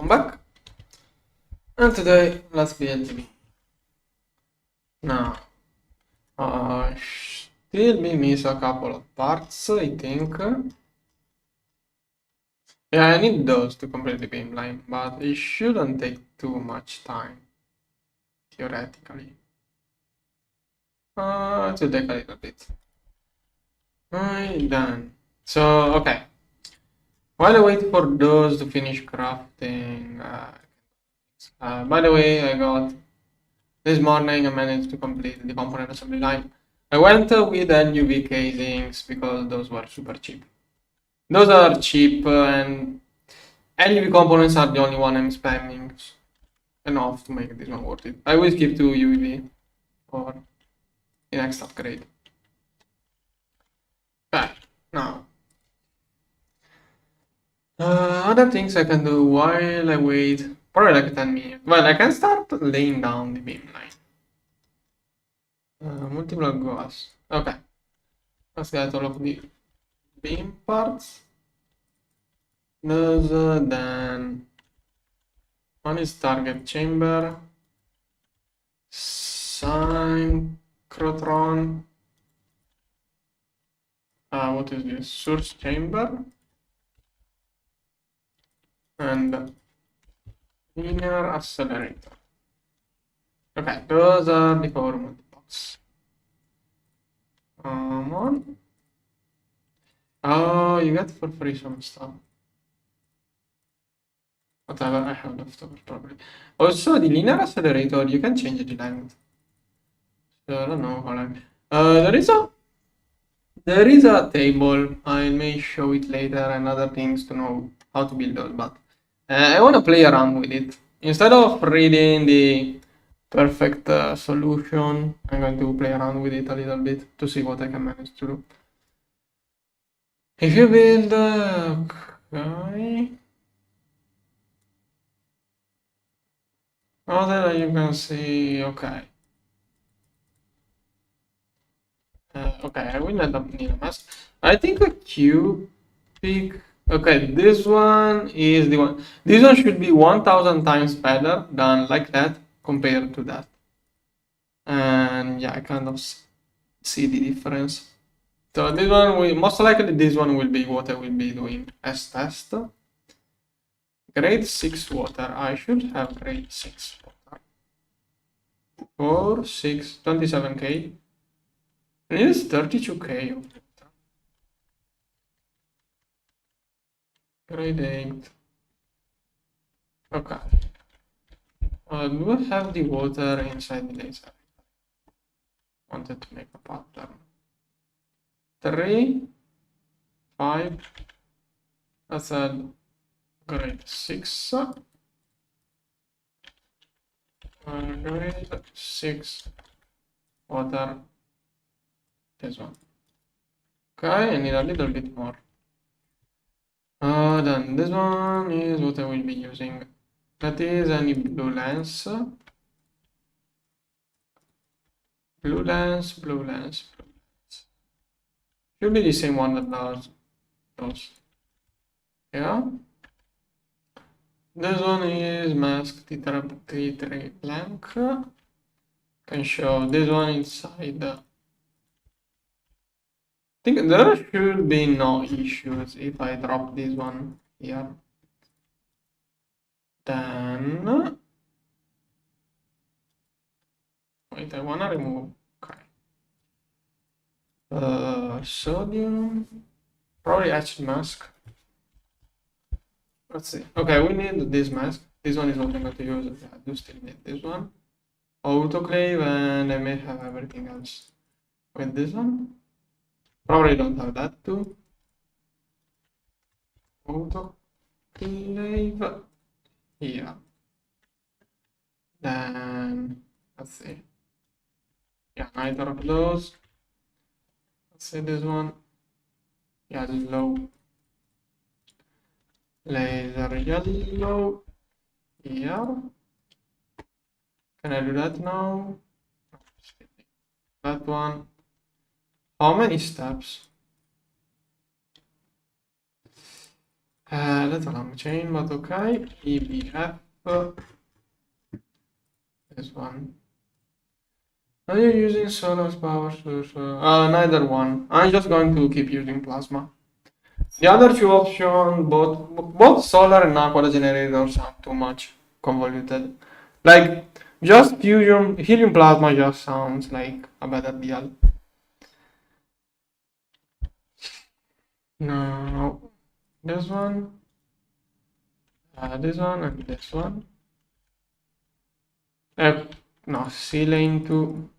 back. And today let's build the beam. Now, still we miss a couple of parts, I think. Yeah, I need those to complete the beamline, but it shouldn't take too much time, theoretically. It will take a little bit. Alright, done. So, okay. While I wait for those to finish crafting, by the way, I got this morning I managed to complete the component assembly line. I went with UEV casings because those were super cheap. Those are cheap and UEV components are the only one I'm spamming enough to make this one worth it. I will skip to UEV for the next upgrade. Okay, now. Other things I can do while I wait, probably like 10 minutes. Well, I can start laying down the beamline. Multiple goals. Okay. Let's get all of the beam parts. Then one is target chamber, synchrotron. What is this? Source chamber and linear accelerator. Okay, those are the power multibox. On. Oh, you get for free some stuff. Whatever I have left over, probably. Also, the linear accelerator, you can change the length. So I don't know how long. There is a table. I may show it later and other things to know how to build those, but I want to play around with it. Instead of reading the perfect solution, I'm going to play around with it a little bit to see what I can manage to do. If you build, okay. Oh, there you can see, okay. Okay, I will end up need a mask. I think a cubic. Okay, this one is the one. This one should be 1000 times better than like that compared to that. And yeah, I kind of see the difference. So this one will most likely this one will be what I will be doing as test. Grade 6 water. I should have grade 6 water. 4, 6, 27k. It is 32k of water. Grade 8. Okay. Do I have the water inside the laser? Wanted to make a pattern. 3, 5. That's a grade 6. Grade 6 water. This one. Okay, I need a little bit more. Then this one is what I will be using. That is any blue lens. Blue lens, blue lens, blue lens. Should be the same one that does those. Yeah. This one is mask T3 blank. Can show this one inside. I think there should be no issues if I drop this one here. Then wait, I wanna remove. Okay. Sodium. Probably etched mask. Let's see. Okay, we need this mask. This one is what I'm going to use. I do still need this one. Autoclave, and I may have everything else with this one. Probably don't have that too. Autoclave here. Then let's see. Yeah, neither of those. Let's see this one. Yellow. Laser yellow. Here. Can I do that now? That one. How many steps? That's a long chain, but okay. EBF. This one. Are you using solar power source? Neither one. I'm just going to keep using plasma. The other two options, both solar and aqua generators, are too much convoluted. Like, just fusion, helium plasma just sounds like a better deal. No, this one, and this one. No, C lane 2.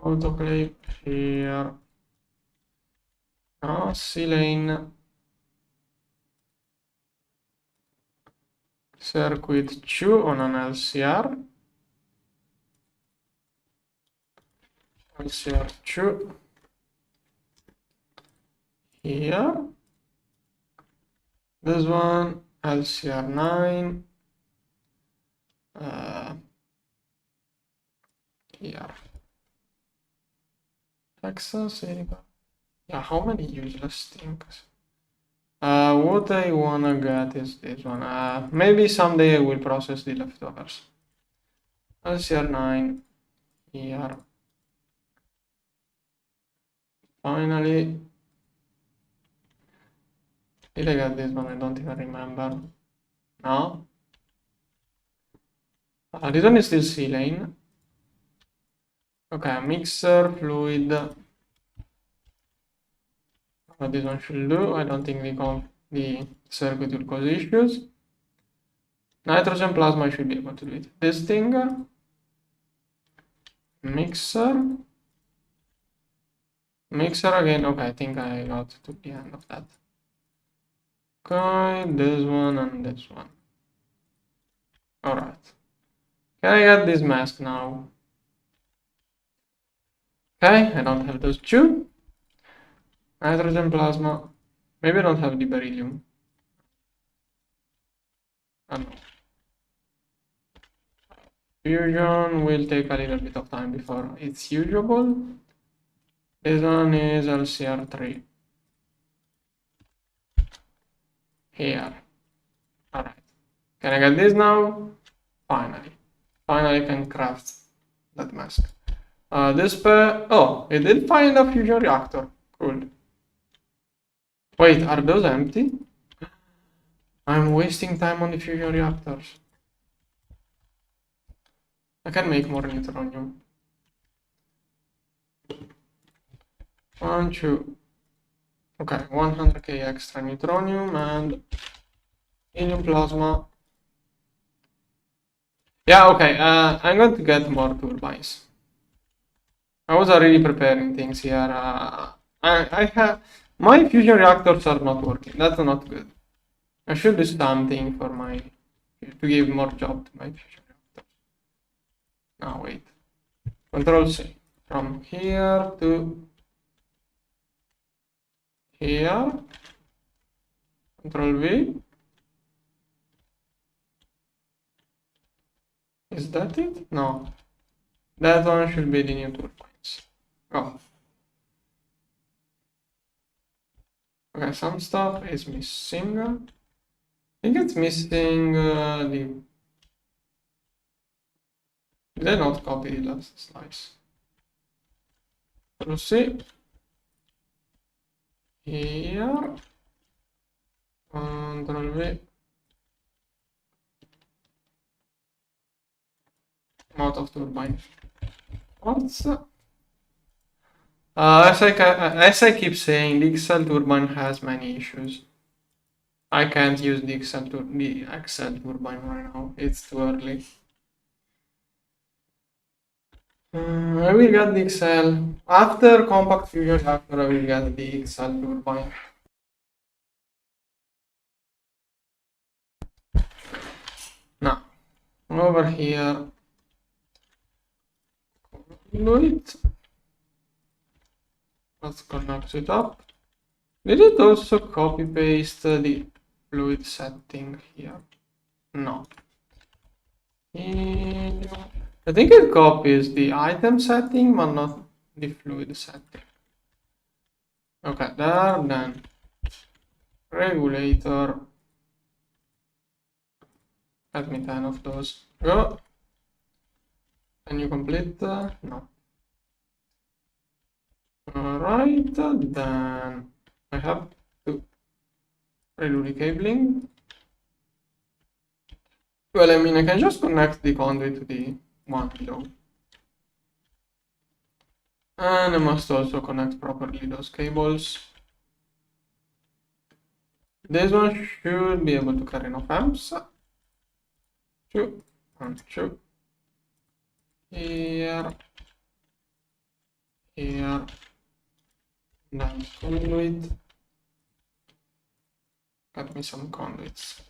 Autoclave here. No, C lane. Circuit 2 on an LCR. LCR 2. Here. This one, LCR 9. Here. Texas, yeah, how many useless things? What I wanna get is this one. Maybe someday I will process the leftovers. LCR 9 here. Finally. Did I get this one? I don't even remember. No? This one is still C lane. Okay, mixer, fluid. What this one should do, I don't think the circuit will cause issues. Nitrogen plasma should be able to do it. This thing, mixer again. Okay, I think I got to the end of that. Okay, this one and this one. All right. Can I get this mask now? Okay, I don't have those two. Nitrogen plasma. Maybe I don't have the beryllium. Fusion will take a little bit of time before it's usable. This one is LCR 3. Here. Alright. Can I get this now? Finally. Finally I can craft that mask. This pair. Oh, it did find a fusion reactor. Cool. Wait, are those empty? I'm wasting time on the fusion reactors. I can make more neutronium. 1, 2. Okay, 100k extra neutronium and helium plasma. Yeah, okay, I'm going to get more turbines. I was already preparing things here. I have my fusion reactors are not working. That's not good. I should do something for to give more job to my fusion reactors. Now wait. Control C. From here to here. Control V. Is that it? No. That one should be the new turbines. Oh. Okay, some stuff is missing. I think it's missing the... Did I not copy the last slice? Control C. Here. Control V. Out of turbine parts. As I keep saying, the Excel turbine has many issues. I can't use the Excel turbine right now. It's too early. I will get the Excel after compact fusion reactor. I will get the Excel turbine. Now over here. It. Let's connect it up. Did it also copy paste the fluid setting here? No. I think it copies the item setting, but not the fluid setting. Okay, there, then regulator. Let me 10 of those. Go. Can you complete? No. Alright, then I have to redo the cabling. Well, I mean, I can just connect the conduit to the one below. And I must also connect properly those cables. This one should be able to carry enough amps. 2 and 2. Here. Here. Then conduit. Got me some conduits.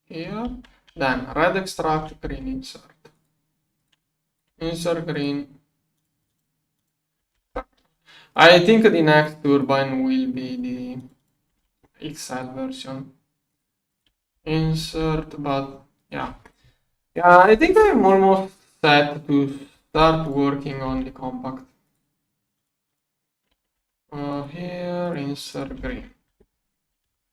Here. Then red extract, green insert. Insert green. I think the next turbine will be the XL version. Insert, but yeah. Yeah, I think I'm almost set to start working on the compact. Here, insert green.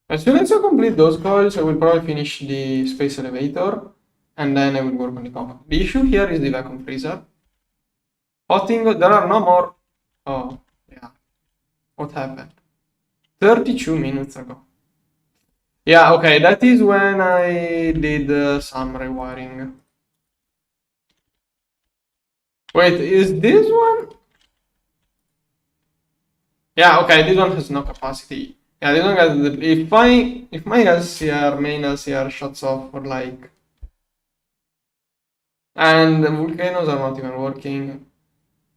As soon as I complete those coils, I will probably finish the space elevator, and then I will work on the compact. The issue here is the vacuum freezer. Hotting, there are no more. Oh, yeah. What happened? 32 minutes ago. Yeah, okay, that is when I did some rewiring. Wait, is this one? Yeah, okay, this one has no capacity. Yeah, this one has, if my LCR, main LCR shuts off for like, and the volcanoes are not even working,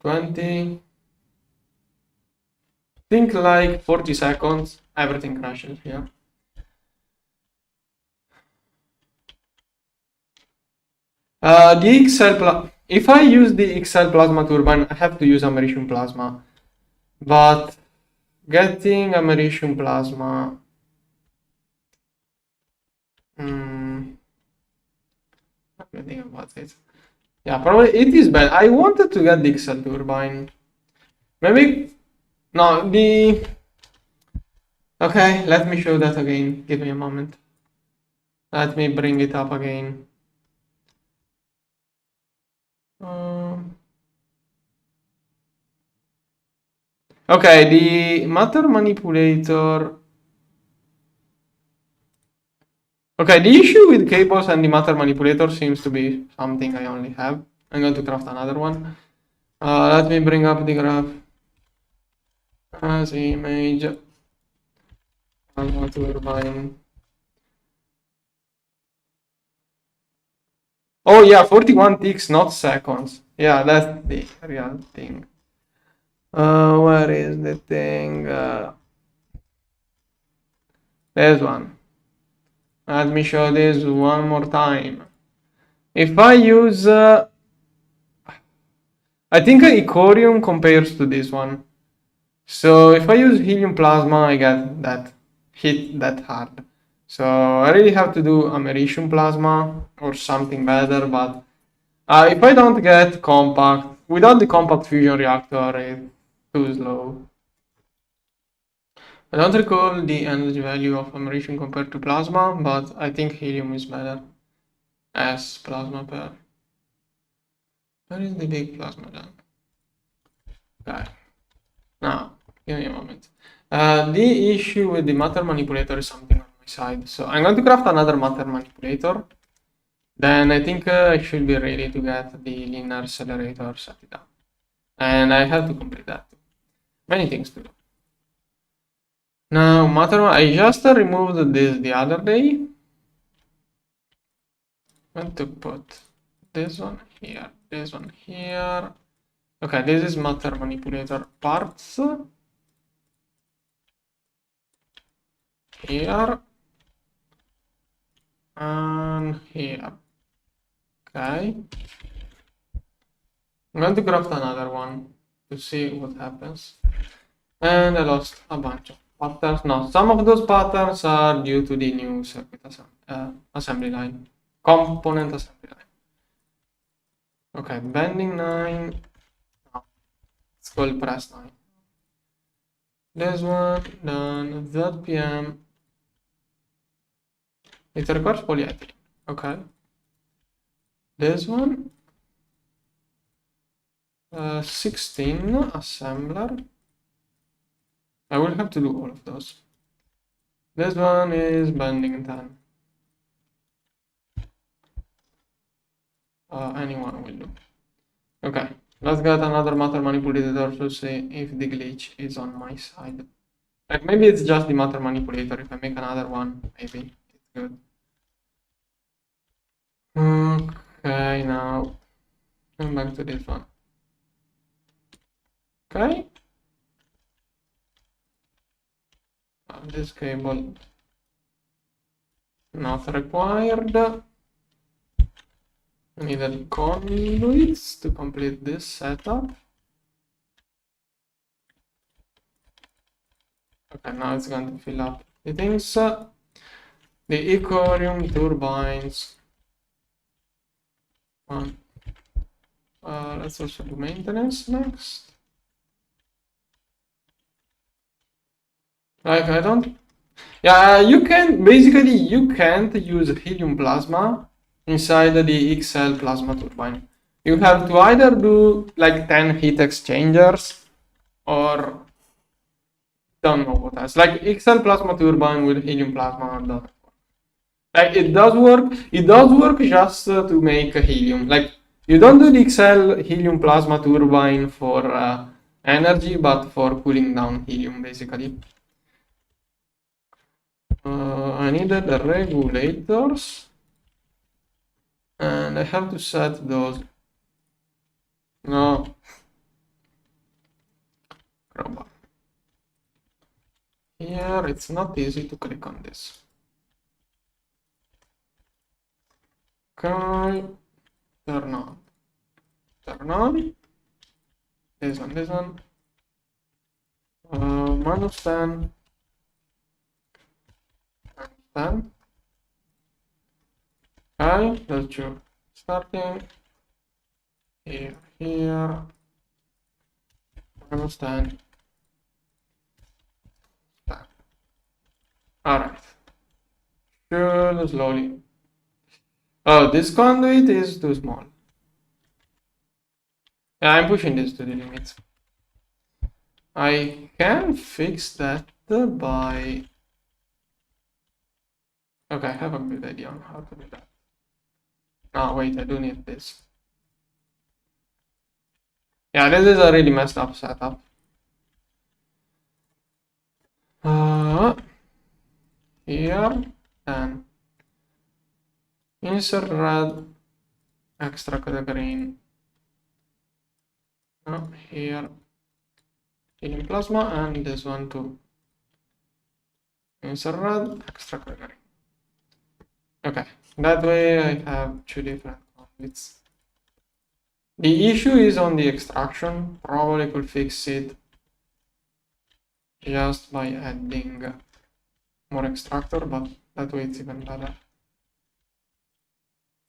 20, think like 40 seconds, everything crashes here. The XL, if I use the XL plasma turbine, I have to use americium plasma, but getting americium plasma, let me think about it. Yeah, probably it is bad. I wanted to get the XL turbine. Maybe, no, okay, let me show that again. Give me a moment. Let me bring it up again. Okay, the matter manipulator. Okay, the issue with cables and the matter manipulator seems to be something I only have. I'm going to craft another one. Let me bring up the graph as image. Turbine. Oh yeah, 41 ticks, not seconds. Yeah, that's the real thing. Where is the thing? There's one. Let me show this one more time. If I use, I think Icorium compares to this one. So if I use helium plasma, I get that hit that hard. So I really have to do americium plasma or something better. But if I don't get compact, without the compact fusion reactor, it's too slow. I don't recall the energy value of americium compared to plasma, but I think helium is better as plasma pair. Where is the big plasma then? Okay. Now, give me a moment. The issue with the matter manipulator is something on my side. So I'm going to craft another matter manipulator. Then I think I should be ready to get the linear accelerator set it up. And I have to complete that too. Many things to do. Now, matter, I just removed this the other day. I'm going to put this one here, this one here. Okay, this is matter manipulator parts. Here. And here. Okay. I'm going to craft another one to see what happens. And I lost a bunch of patterns. No, some of those patterns are due to the new circuit assembly line. Component assembly line. Okay, bending 9. No, it's called press 9. This one done. ZPM. It requires polyethylene. Okay. This one 16 assembler. I will have to do all of those. This one is bending 10. Anyone will do. Okay, let's get another matter manipulator to see if the glitch is on my side. Like maybe it's just the matter manipulator. If I make another one, maybe it's good. Okay, now come back to this one. Okay. This cable not required. I needed conduits to complete this setup. Okay, now it's going to fill up the things. The Ecorium turbines. Let's also do maintenance next. Like I don't. Yeah, you can basically you can't use helium plasma inside the XL plasma turbine. You have to either do like 10 heat exchangers or don't know what else. Like XL plasma turbine with helium plasma. Like it does work. It does work just to make helium. Like you don't do the XL helium plasma turbine for energy, but for cooling down helium basically. I needed the regulators, and I have to set those. No. Crowbar. Here it's not easy to click on this. Okay, turn on. This one. Minus 10. 10. Okay, that's true. Starting here, minus 10. Alright. Should slowly. Oh, this conduit is too small. Yeah, I'm pushing this to the limit. I can fix that by. Okay, I have a good idea on how to do that. Oh, wait, I do need this. Yeah, this is a really messed up setup. Here, and insert red, extract the green. Here, helium plasma, and this one too. Insert red, extract the green. Okay, that way I have two different conduits. The issue is on the extraction. Probably could fix it just by adding more extractor, but that way it's even better.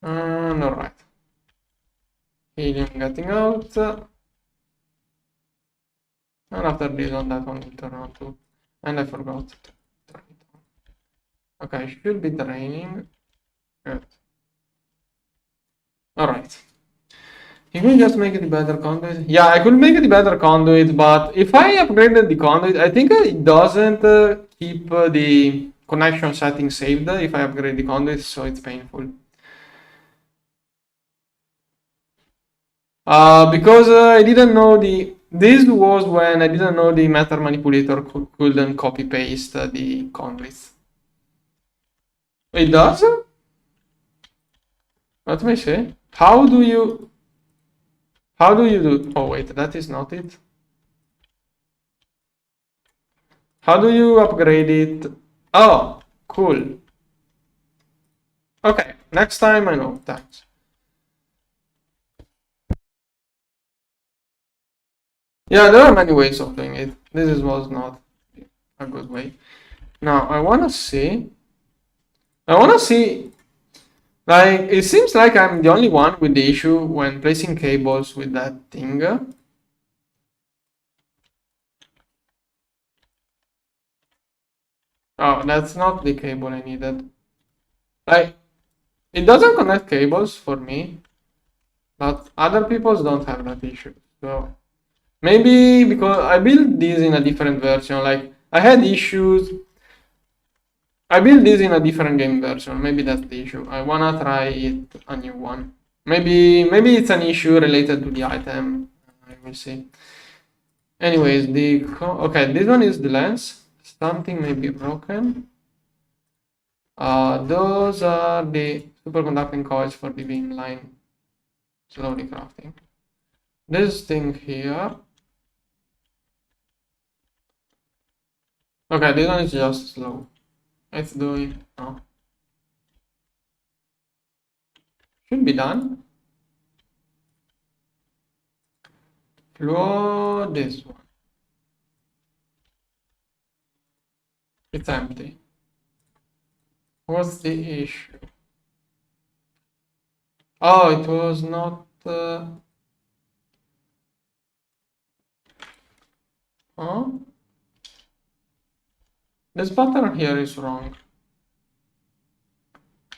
And alright. Helium getting out. And after this one, that one will turn on too. And I forgot to turn it on. Okay, should be draining. Good. Alright. You can just make it a better conduit. Yeah, I could make it a better conduit, but if I upgraded the conduit, I think it doesn't keep the connection settings saved if I upgrade the conduit, so it's painful. Because I didn't know this was when I didn't know the matter manipulator couldn't copy paste the conduits. It does? Let me see. How do you do? Oh wait, that is not it. How do you upgrade it? Oh, cool. Okay, next time I know. Thanks. Yeah, there are many ways of doing it. This was not a good way. Now I wanna see. Like, it seems like I'm the only one with the issue when placing cables with that thing. Oh, that's not the cable I needed. Like, it doesn't connect cables for me, but other people don't have that issue. So maybe because I built this in a different version, like I had issues. I built this in a different game version. Maybe that's the issue. I wanna try it a new one. Maybe it's an issue related to the item. I will see. Anyways, okay, this one is the lens. Something may be broken. Those are the superconducting coils for the beamline slowly crafting. This thing here. Okay, this one is just slow. Let's do it. Oh. Should be done. Flow this one. It's empty. What's the issue? Oh, it was not. Huh? This pattern here is wrong.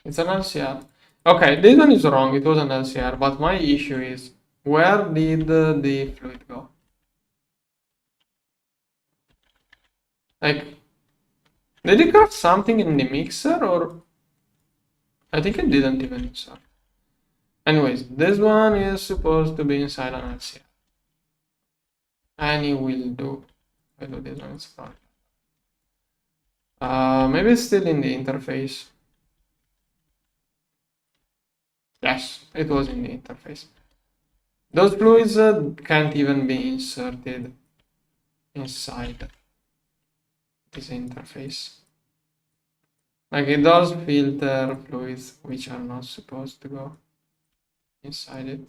It's an LCR. Okay, this one is wrong. It was an LCR, but my issue is where did the fluid go? Like, did it craft something in the mixer or? I think it didn't even mixer. Anyways, this one is supposed to be inside an LCR. And it will do. I do this one, it's fine. Maybe it's still in the interface. Yes, it was in the interface. Those fluids can't even be inserted inside this interface. Like it does filter fluids which are not supposed to go inside it.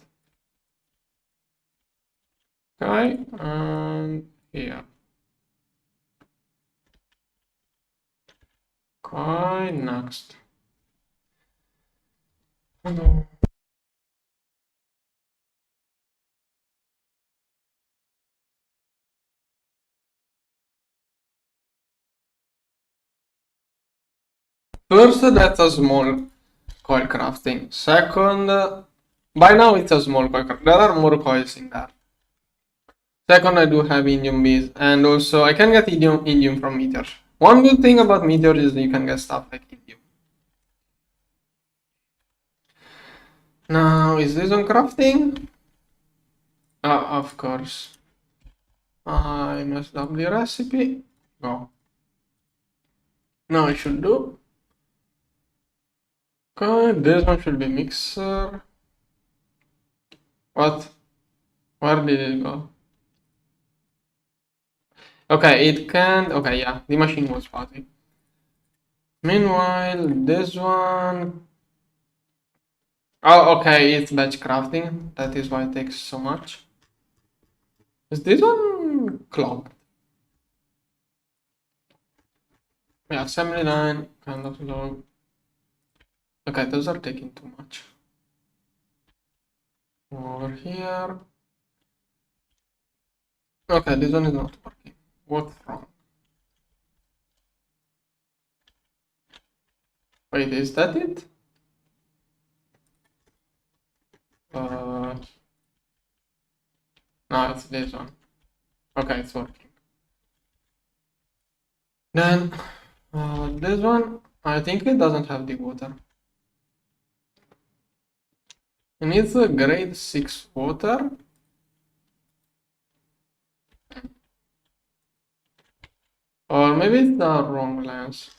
Okay, and here. Okay, next. Hello. First, that's a small coil crafting. Second, by now it's a small coil crafting. There are more coils in there. Second, I do have indium bees, and also I can get indium from meteors. One good thing about meteors is that you can get stuff like indium. Now, is this on crafting? Of course. I messed up the recipe. Go. Now I should do. Okay, this one should be mixer. What? Where did it go? Okay, it can't. Okay, yeah, the machine was fuzzy. Meanwhile, this one. Oh, okay, it's batch crafting. That is why it takes so much. Is this one clogged? Yeah, assembly line, kind of low. Okay, those are taking too much. Over here. Okay, this one is not working. What's wrong? Wait, is that it? No, it's this one. Okay, it's working. Then, this one, I think it doesn't have the water. It needs a grade 6 water. Or maybe it's the wrong lens.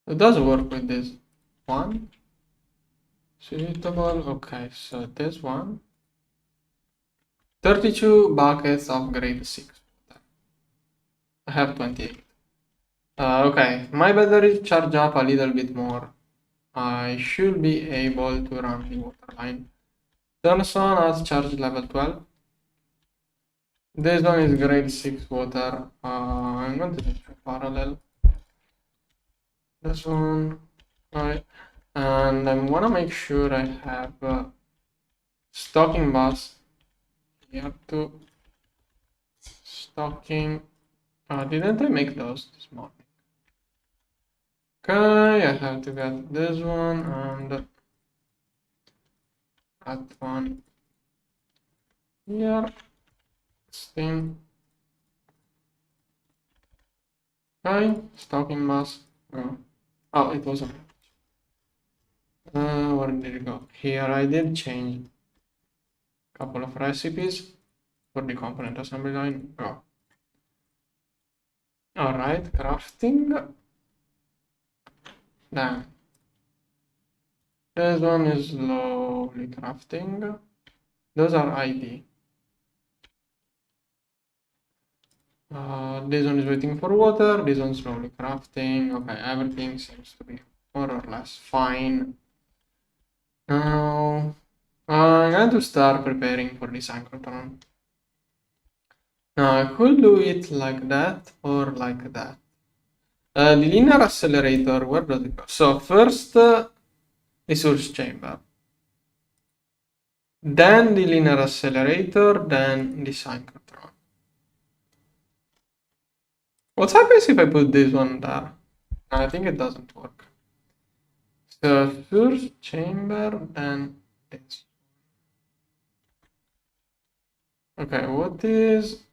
It does work with this one. Suitable. Okay, so this one. 32 buckets of grade 6 water. I have 28. Okay, my battery charge up a little bit more. I should be able to run the water line. Turns on at charge level 12. This one is grade 6 water. I'm going to do parallel. This one, right? And I want to make sure I have stocking bus here to stocking. Didn't I make those this morning? Okay, I have to get this one and that one here. Steam. Okay, stocking mask. Go. Oh, it wasn't. Where did it go? Here I did change a couple of recipes for the component assembly line. Go. Alright, crafting. Then this one is slowly crafting. Those are ID. This one is waiting for water. This one slowly crafting. Okay, everything seems to be more or less fine. Now I'm going to start preparing for the synchrotron. Now I could do it like that or like that. The linear accelerator, where does it go? So first the source chamber, then the linear accelerator, then the synchrotron. What happens if I put this one there? I think it doesn't work. So first chamber, then this. Okay, what is...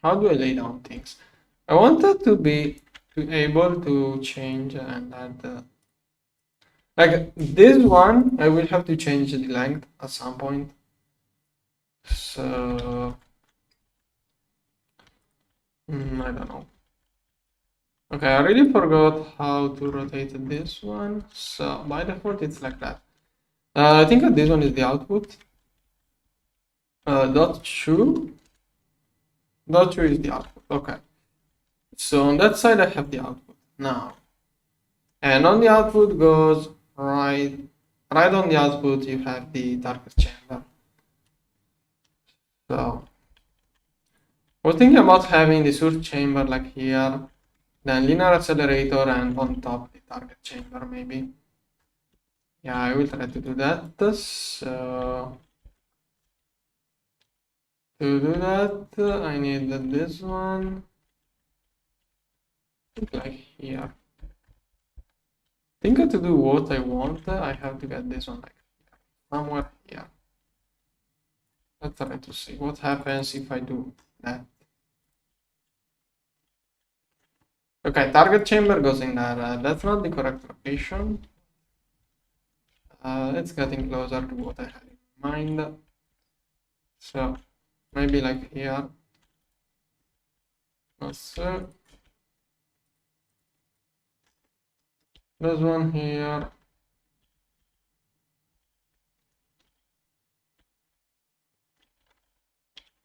how do I lay down things? I wanted to be able to change and add... like this one, I will have to change the length at some point. So... I don't know. Okay, I really forgot how to rotate this one. So by default, it's like that. I think that this one is the output. Dot two is the output. Okay. So on that side, I have the output now. And on the output goes right on the output, you have the target chamber. So I was thinking about having the source chamber like here, then linear accelerator, and on top the target chamber maybe. Yeah, I will try to do that. So to do that, I need this one like here. I think to do what I want, I have to get this one like here, somewhere here. Let's try to see what happens if I do that. Okay, target chamber goes in there. That's not the correct location. It's getting closer to what I had in mind. So maybe like here. So this one here.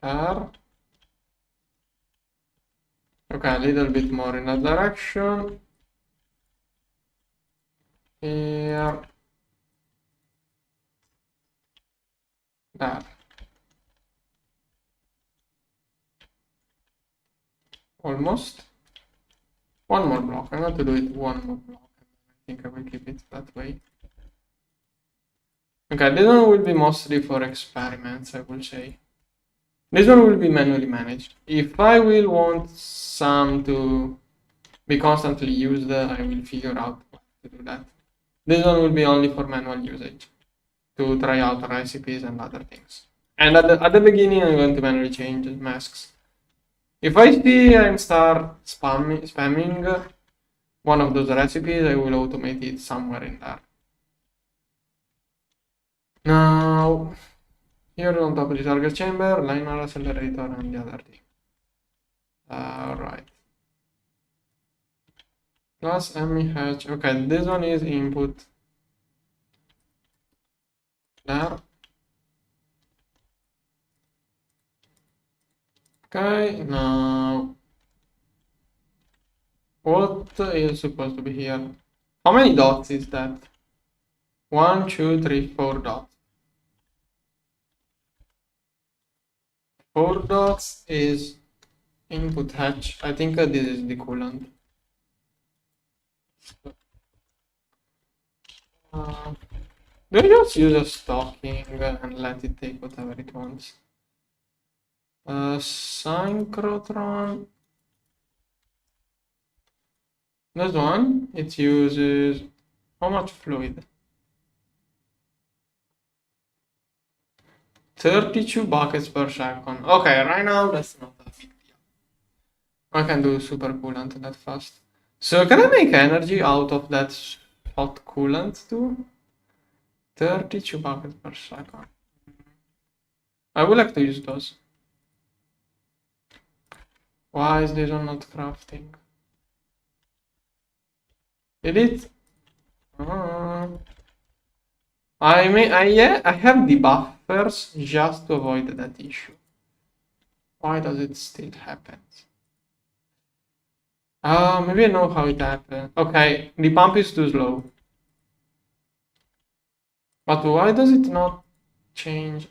There. Okay, a little bit more in that direction. Here. There. Almost. One more block. I'm going to do it one more block. I think I will keep it that way. Okay, this one will be mostly for experiments, I will say. This one will be manually managed. If I will want some to be constantly used, I will figure out how to do that. This one will be only for manual usage, to try out recipes and other things. And at the beginning, I'm going to manually change masks. If I see I start spamming one of those recipes, I will automate it somewhere in there. Now, here on top of the target chamber, linear accelerator and the other thing. Alright. Plus MEH. Okay, this one is input. There. Okay, now what is supposed to be here? How many dots is that? 1, 2, 3, 4 dots. 4 dots is input hatch. I think this is the coolant. Do you just use a stocking and let it take whatever it wants? Synchrotron. This one, it uses how much fluid? 32 buckets per second. Okay, right now that's not a big deal. I can do super coolant that fast. So can I make energy out of that hot coolant too? 32 buckets per second. I would like to use those. Why is this one not crafting? Did it? I have the buffers just to avoid that issue. Why does it still happen? Maybe I know how it happened. Okay, the pump is too slow. But why does it not change?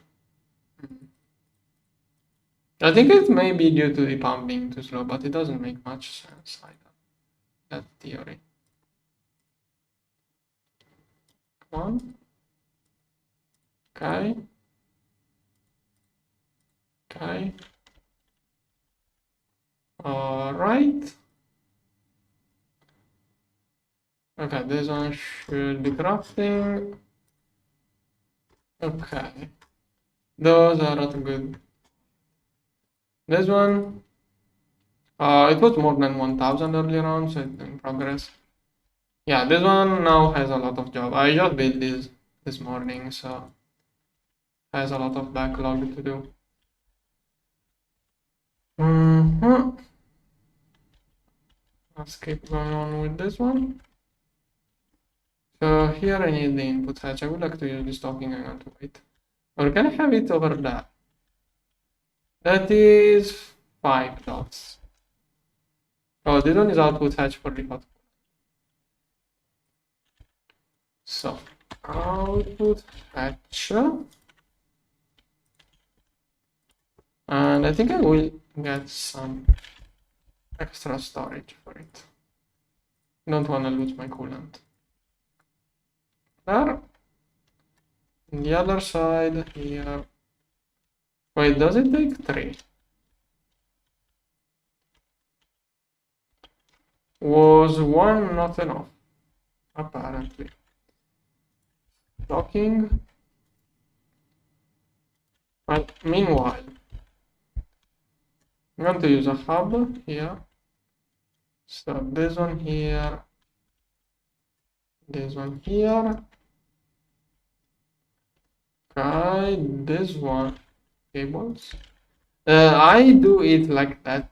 I think it may be due to the pump being too slow, but it doesn't make much sense either. That theory. Come on. Okay. Okay. Alright. Okay, this one should be crafting. Okay. Those are not good. This one, it was more than 1000 earlier on, so it's in progress. Yeah, this one now has a lot of job. I just built this morning, so has a lot of backlog to do. Let's keep going on with this one. So here I need the input hatch. I would like to use this talking angle to wait. Or can I have it over there? That is 5 dots. Oh, this one is output hatch for the hot. So, output hatch. And I think I will get some extra storage for it. Don't want to lose my coolant. There. On the other side here. Wait, does it take 3? Was 1 not enough? Apparently. Docking. But meanwhile, I'm going to use a hub here. So this one here. This one here. Okay, this one. Cables. I do it like that.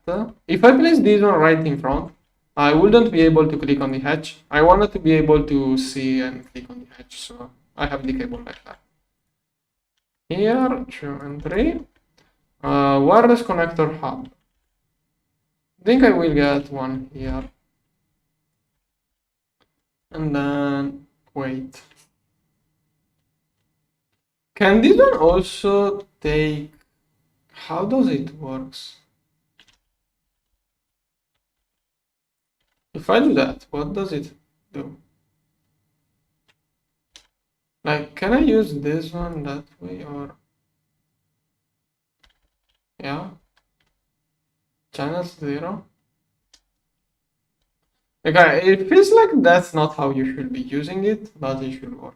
If I place this one right in front, I wouldn't be able to click on the hatch. I wanted to be able to see and click on the hatch, so I have the cable like that. Here, 2 and 3. Wireless connector hub. I think I will get one here. And then, wait. Can this one also take... How does it works? If I do that, what does it do? Like, can I use this one that way or... Yeah. Channel 0. Okay, it feels like that's not how you should be using it, but it should work.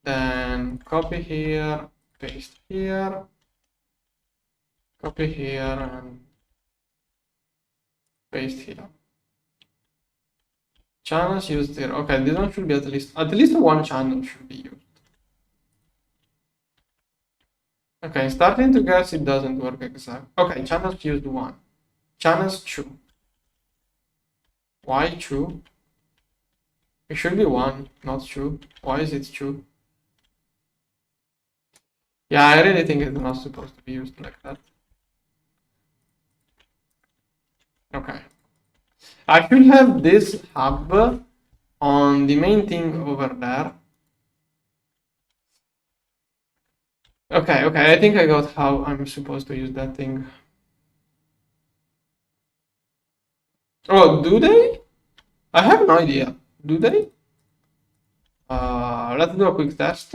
Then copy here, paste here, copy here, and paste here. Channels used here. Okay, this one should be at least one channel should be used. Okay, starting to guess it doesn't work exactly. Okay, channels used 1. Channels 2. Why 2? It should be 1, not 2. Why is it 2? Yeah, I really think it's not supposed to be used like that. Okay. I should have this hub on the main thing over there. Okay, I think I got how I'm supposed to use that thing. Oh, do they? I have no idea. Do they? Let's do a quick test.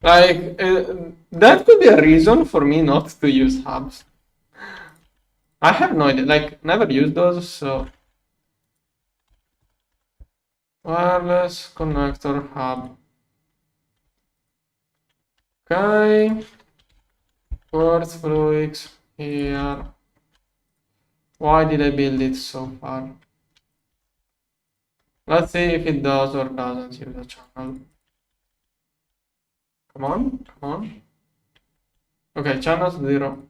Like, that could be a reason for me not to use hubs. I have no idea, like, never used those, so. Wireless connector hub. Okay. Port fluids here. Why did I build it so far? Let's see if it does or doesn't use a channel. Come on, come on. Okay, channels 0.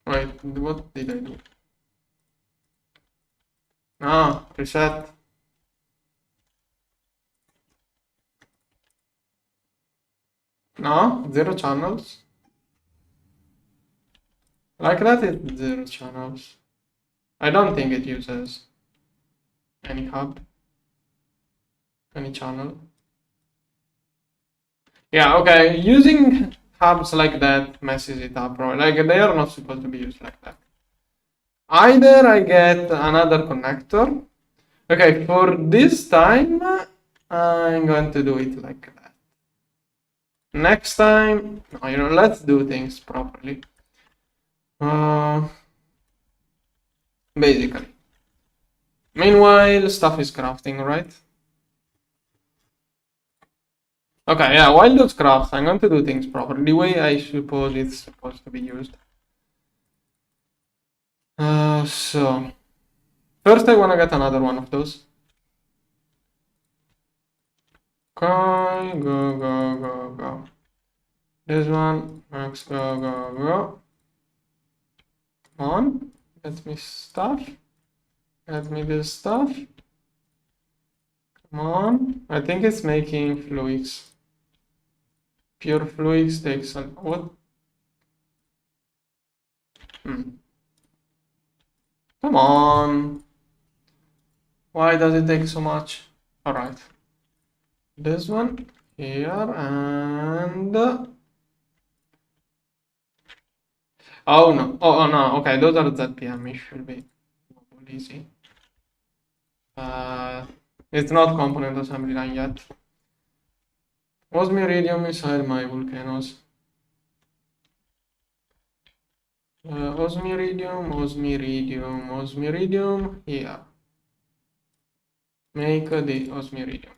Wait, what did I do? Ah, reset. No, 0 channels. Like that, it's 0 channels. I don't think it uses any hub, any channel. Yeah, okay, using hubs like that messes it up, bro. Like, they are not supposed to be used like that. Either I get another connector. Okay, for this time, I'm going to do it like that. Next time, no, let's do things properly. Basically. Meanwhile, stuff is crafting, right? Okay, yeah, while those crafts, I'm going to do things properly, the way I suppose it's supposed to be used. So, first I want to get another one of those. Okay, go, go, go, go. This one, max, go, go, go. Come on, get me stuff. Get me this stuff. Come on, I think it's making fluids. Pure fluids takes a what? Come on. Why does it take so much? Alright. This one here and oh no. Oh no. Okay, those are ZPM. It should be easy. It's not component assembly line yet. Osmiridium inside my volcanoes. Osmiridium, osmiridium, osmiridium here. Make the osmiridium.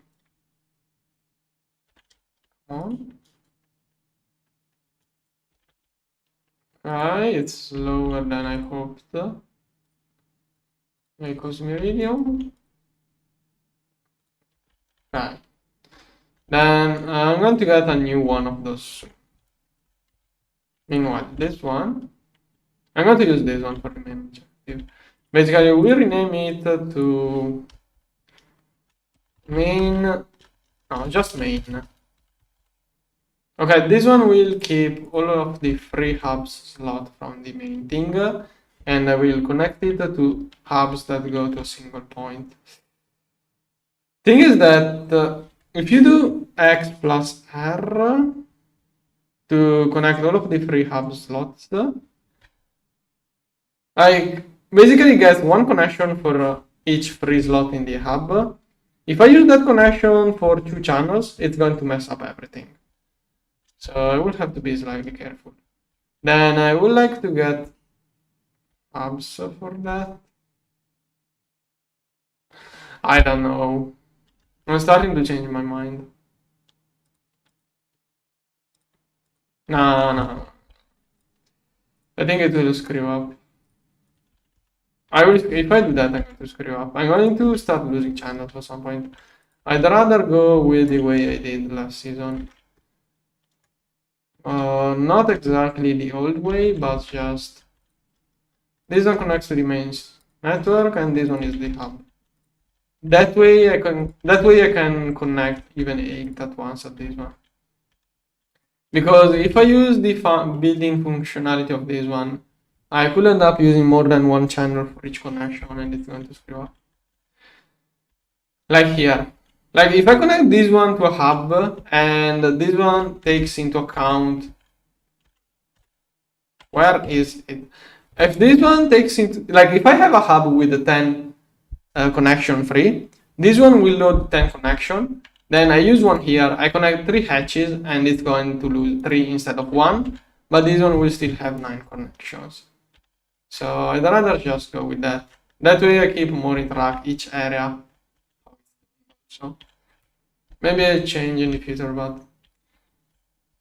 Come on. Okay, it's slower than I hoped. Make osmiridium. Okay. Then I'm going to get a new one of those. Meanwhile, this one, I'm going to use this one for the main objective. Basically, we rename it to main, no, just main. Okay, this one will keep all of the free hubs slot from the main thing, and I will connect it to hubs that go to a single point. Thing is that if you do X plus R to connect all of the free hub slots, I basically get one connection for each free slot in the hub. If I use that connection for 2 channels, it's going to mess up everything. So I will have to be slightly careful. Then I would like to get hubs for that. I don't know. I'm starting to change my mind. No. I think it will screw up. If I do that, I'm going to screw up. I'm going to start losing channels at some point. I'd rather go with the way I did last season. Not exactly the old way, but just this one connects to the main network, and this one is the hub. That way I can connect even 8 at once at this one. Because if I use the building functionality of this one, I could end up using more than one channel for each connection, and it's going to screw up. Like here. Like if I connect this one to a hub, and this one takes into account, where is it? If this one takes into, like if I have a hub with a 10 connection free, this one will load 10 connection, Then I use one here. I connect 3 hatches and it's going to lose 3 instead of 1. But this one will still have 9 connections. So I'd rather just go with that. That way I keep more track each area. So maybe I change in the future, but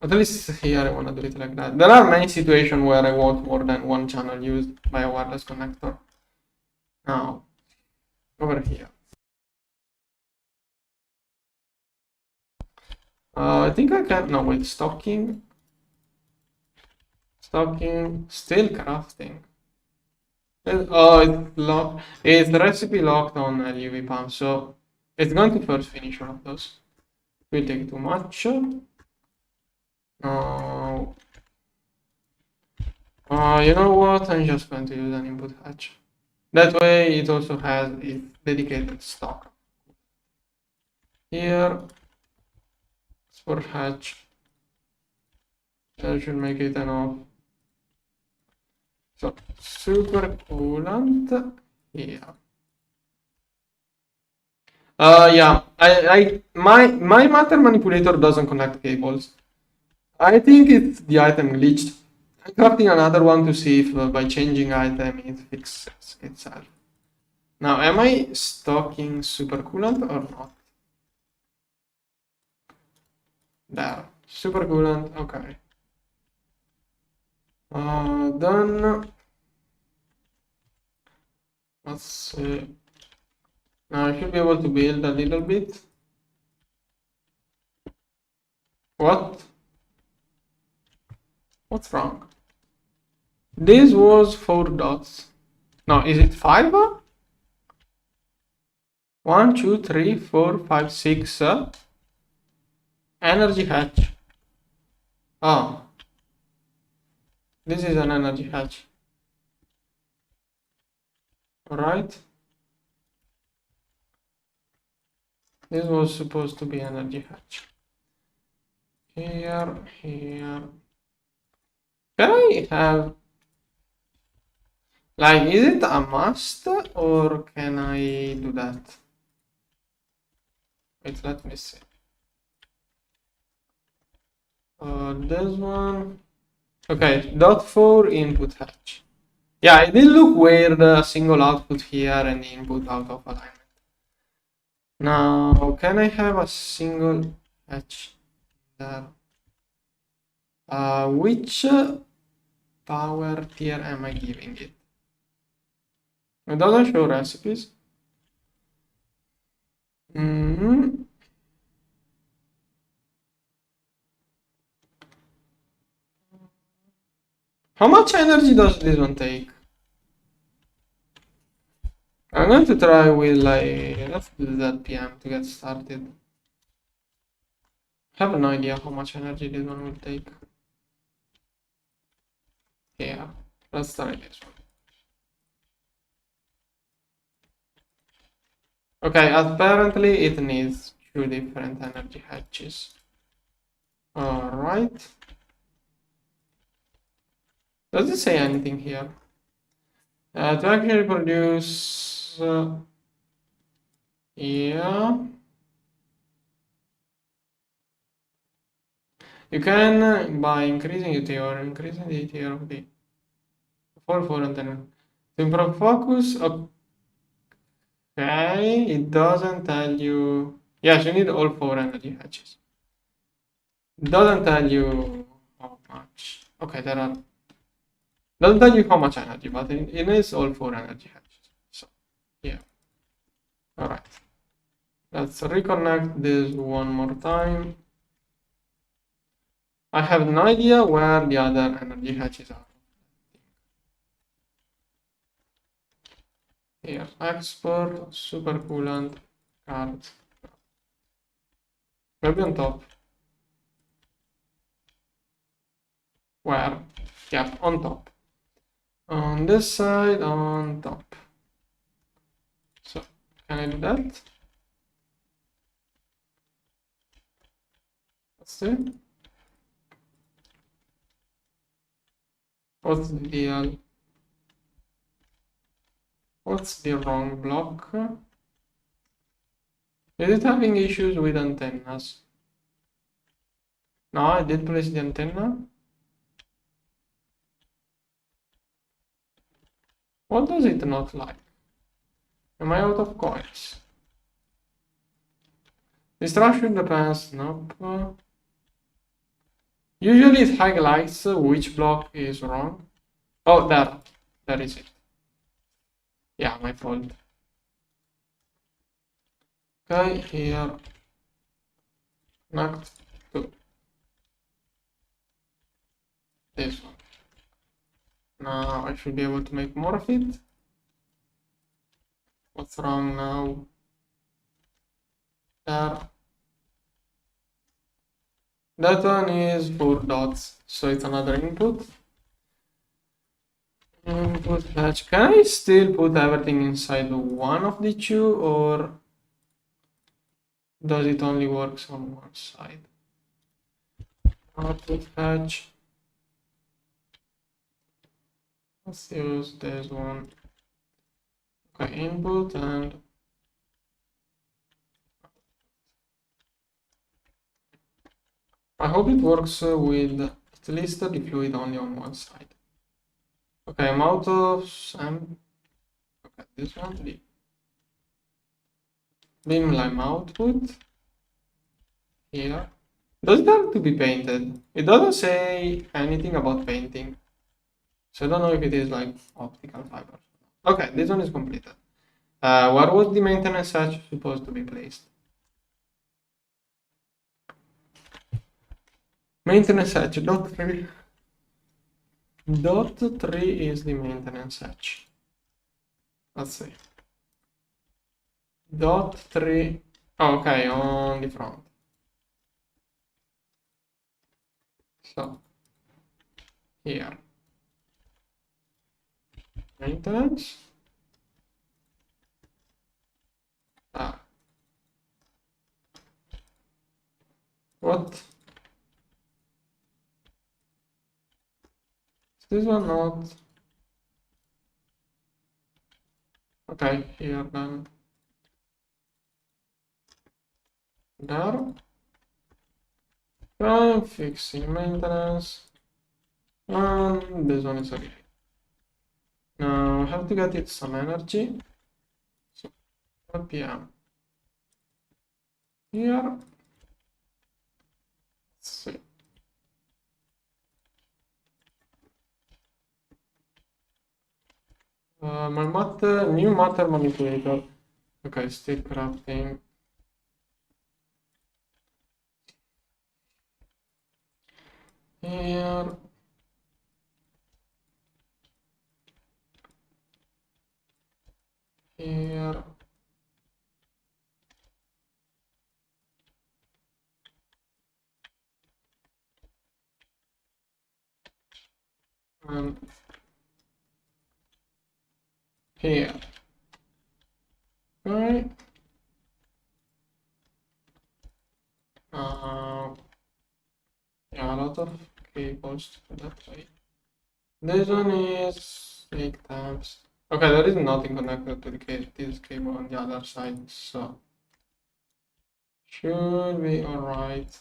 at least here I want to do it like that. There are many situations where I want more than one channel used by a wireless connector. Now, over here. I think I can, no wait, stocking, still crafting. Oh, it's locked, it's recipe locked on UV pump, so it's going to first finish one of those. Will take too much. You know what, I'm just going to use an input hatch. That way it also has its dedicated stock. Here, for hatch, that should make it enough. So, super coolant here. Yeah, my matter manipulator doesn't connect cables. I think it's the item glitched. I'm crafting another one to see if by changing item it fixes itself. Now, am I stocking super coolant or not? There, super coolant, okay. Done. Let's see. Now I should be able to build a little bit. What? What's wrong? This was 4 dots. No, is it 5? 1, 2, 3, 4, 5, 6. Energy hatch. Oh. This is an energy hatch. Alright. This was supposed to be energy hatch. Here. Can I have... Like, is it a must or can I do that? Wait, let me see. This one. Okay, .4 input hatch. Yeah, it did look weird, a single output here and the input out of alignment. Now, can I have a single hatch there? Which power tier am I giving it? It doesn't show recipes. How much energy does this one take? I'm going to try with like, let's do that PM to get started. I have no idea how much energy this one will take. Yeah, let's try this one. Okay, apparently it needs 2 different energy hatches. Alright. Does it say anything here? To actually produce... yeah. You can, by increasing UT or increasing the ATR of the 4 antenna. To improve focus, okay, it doesn't tell you... Yes, you need all 4 energy hatches. It doesn't tell you how much. Okay, there are... Doesn't tell you how much energy, but it is all 4 energy hatches. So, yeah. Alright. Let's reconnect this one more time. I have no idea where the other energy hatches are. Here, export, supercoolant, card. Maybe on top. Where? Yeah, on top. On this side, on top. So, can I do that? Let's see. What's the deal? What's the wrong block? Is it having issues with antennas? No, I did place the antenna. What does it not like? Am I out of coils? Destruction depends. Nope. Usually it highlights which block is wrong. Oh, there. There is it. Yeah, my fault. Okay, here. Connect to this one. Now I should be able to make more of it. What's wrong now? There. That one is 4 dots, so it's another input. Input hatch. Can I still put everything inside one of the two, or does it only works on one side? Output hatch. Let's use this one. Okay, input and I hope it works with at least the fluid only on one side. Okay, I'm out of some. Okay, this one, the beamline output here. Does it have to be painted? It doesn't say anything about painting, so I don't know if it is like optical fiber. Okay, this one is completed. Where was the maintenance hatch supposed to be placed? Maintenance hatch dot 3. Dot 3 is the maintenance hatch. Let's see. Dot 3. Oh, okay, on the front. So here. Maintenance. What? Is this one not? Okay, here then. There. I'm fixing maintenance. And this one is okay. Now I have to get it some energy. So 4 p.m. Here. Let's see. My new matter manipulator. Okay, still crafting. Here. Here. And here. Right. Yeah, a lot of cables that way. This one is 8 amps. Okay, there is nothing connected to this cable on the other side, so should be alright.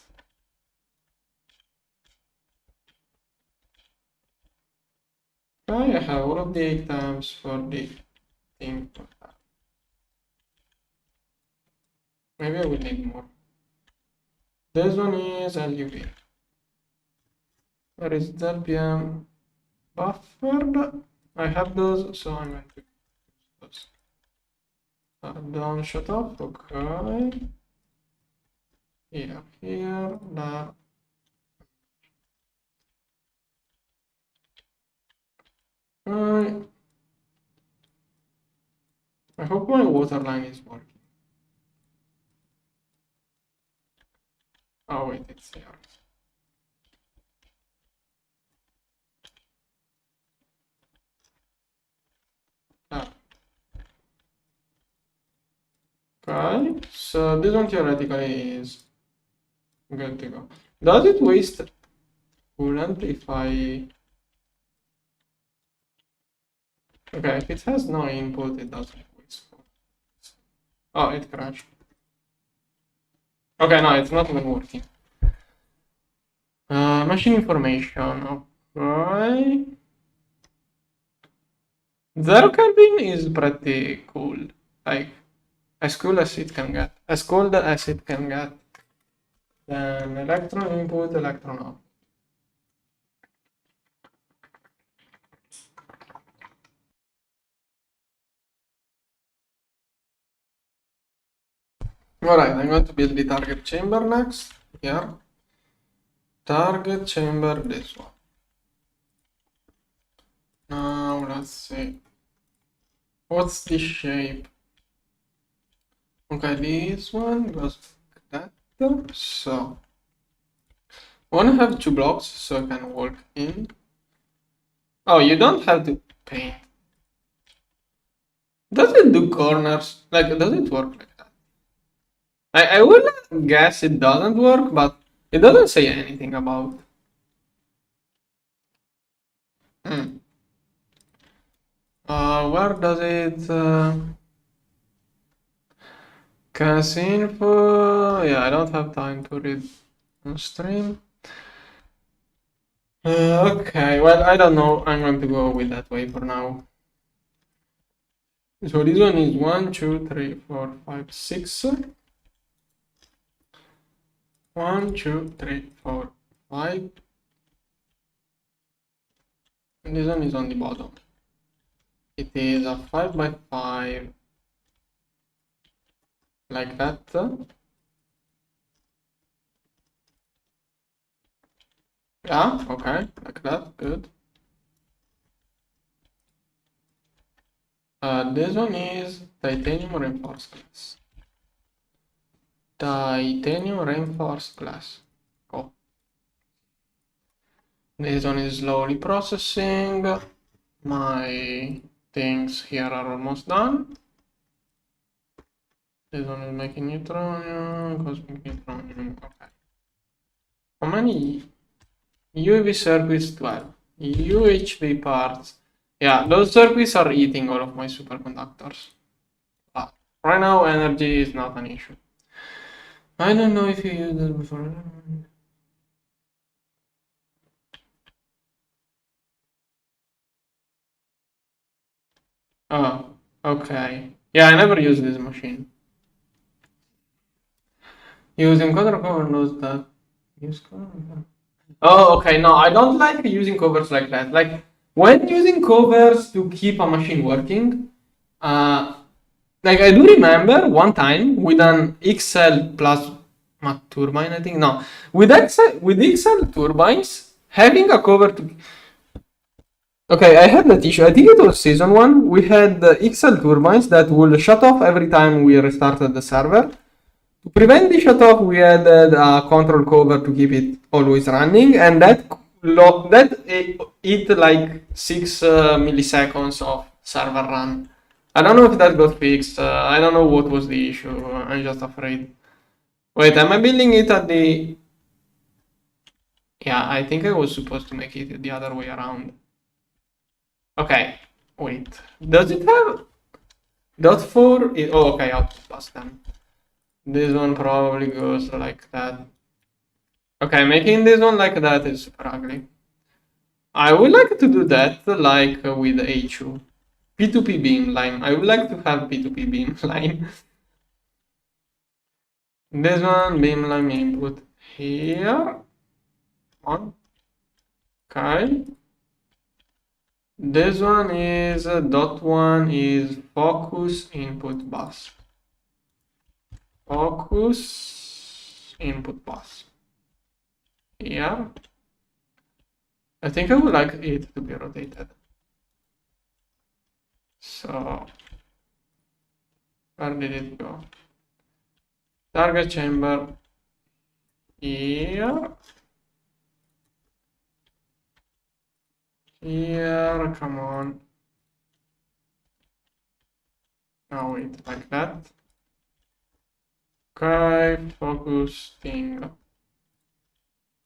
I have all of the 8 amps for the thing. Maybe I will need more. This one is LUV. Where is the RPM buffered? I have those, so I'm going to use those. Down, shut off, okay. Here, there. I hope my waterline is working. Oh wait, it's here. Okay, so this one theoretically is good to go. Does it waste coolant if I... Okay, if it has no input, it doesn't waste coolant. Oh, it crashed. Okay, no, it's not even working. Machine information, okay. 0 Kelvin is pretty cool. Like, as cool as it can get. As cold as it can get. Then electron input, electron out. Alright, I'm going to build the target chamber next. Here. Target chamber, this one. Now, let's see. What's the shape? Okay, this one goes like that. So, I want to have 2 blocks so I can walk in. Oh, you don't have to paint. Does it do corners? Like, does it work like that? I would guess it doesn't work, but it doesn't say anything about. Where does it? Cast info. Yeah, I don't have time to read on stream. Okay, well, I don't know. I'm going to go with that way for now. So this one is 1, 2, 3, 4, 5, 6. 1, 2, 3, 4, 5. And this one is on the bottom. It is a 5 by 5. Like that. Yeah, okay, like that, good. This one is titanium reinforced glass. Titanium reinforced glass. Oh. This one is slowly processing. My things here are almost done. This one is making neutronium, cosmic neutronium. Okay. How many UEV circuits? 12. UHV parts. Yeah, those circuits are eating all of my superconductors. But right now, energy is not an issue. I don't know if you used this before. Oh, okay. Yeah, I never used this machine. Using color cover knows that. Use color. Oh, okay. No, I don't like using covers like that. Like when using covers to keep a machine working, like I do remember one time with an XL plus turbine, I think. No, with XL turbines, having a cover to. Okay, I had that issue. I think it was season 1. We had the XL turbines that will shut off every time we restarted the server. To prevent the shut off, we added a control cover to keep it always running, and that eat like 6 milliseconds of server run. I don't know if that got fixed. I don't know what was the issue. I'm just afraid. Wait, am I building it at the... Yeah, I think I was supposed to make it the other way around. Okay, wait. Does it have... Dot 4? Oh, okay, I'll pass them. This one probably goes like that. Okay, making this one like that is super ugly. I would like to do that like with HU. P2P beamline. I would like to have P2P beamline. This one, beamline input here. On. Okay. This one is dot 1 is focus input bus. Focus input bus. Here. I think I would like it to be rotated. So, where did it go? Target chamber here. Here, come on. Now wait, like that. Okay, focus thing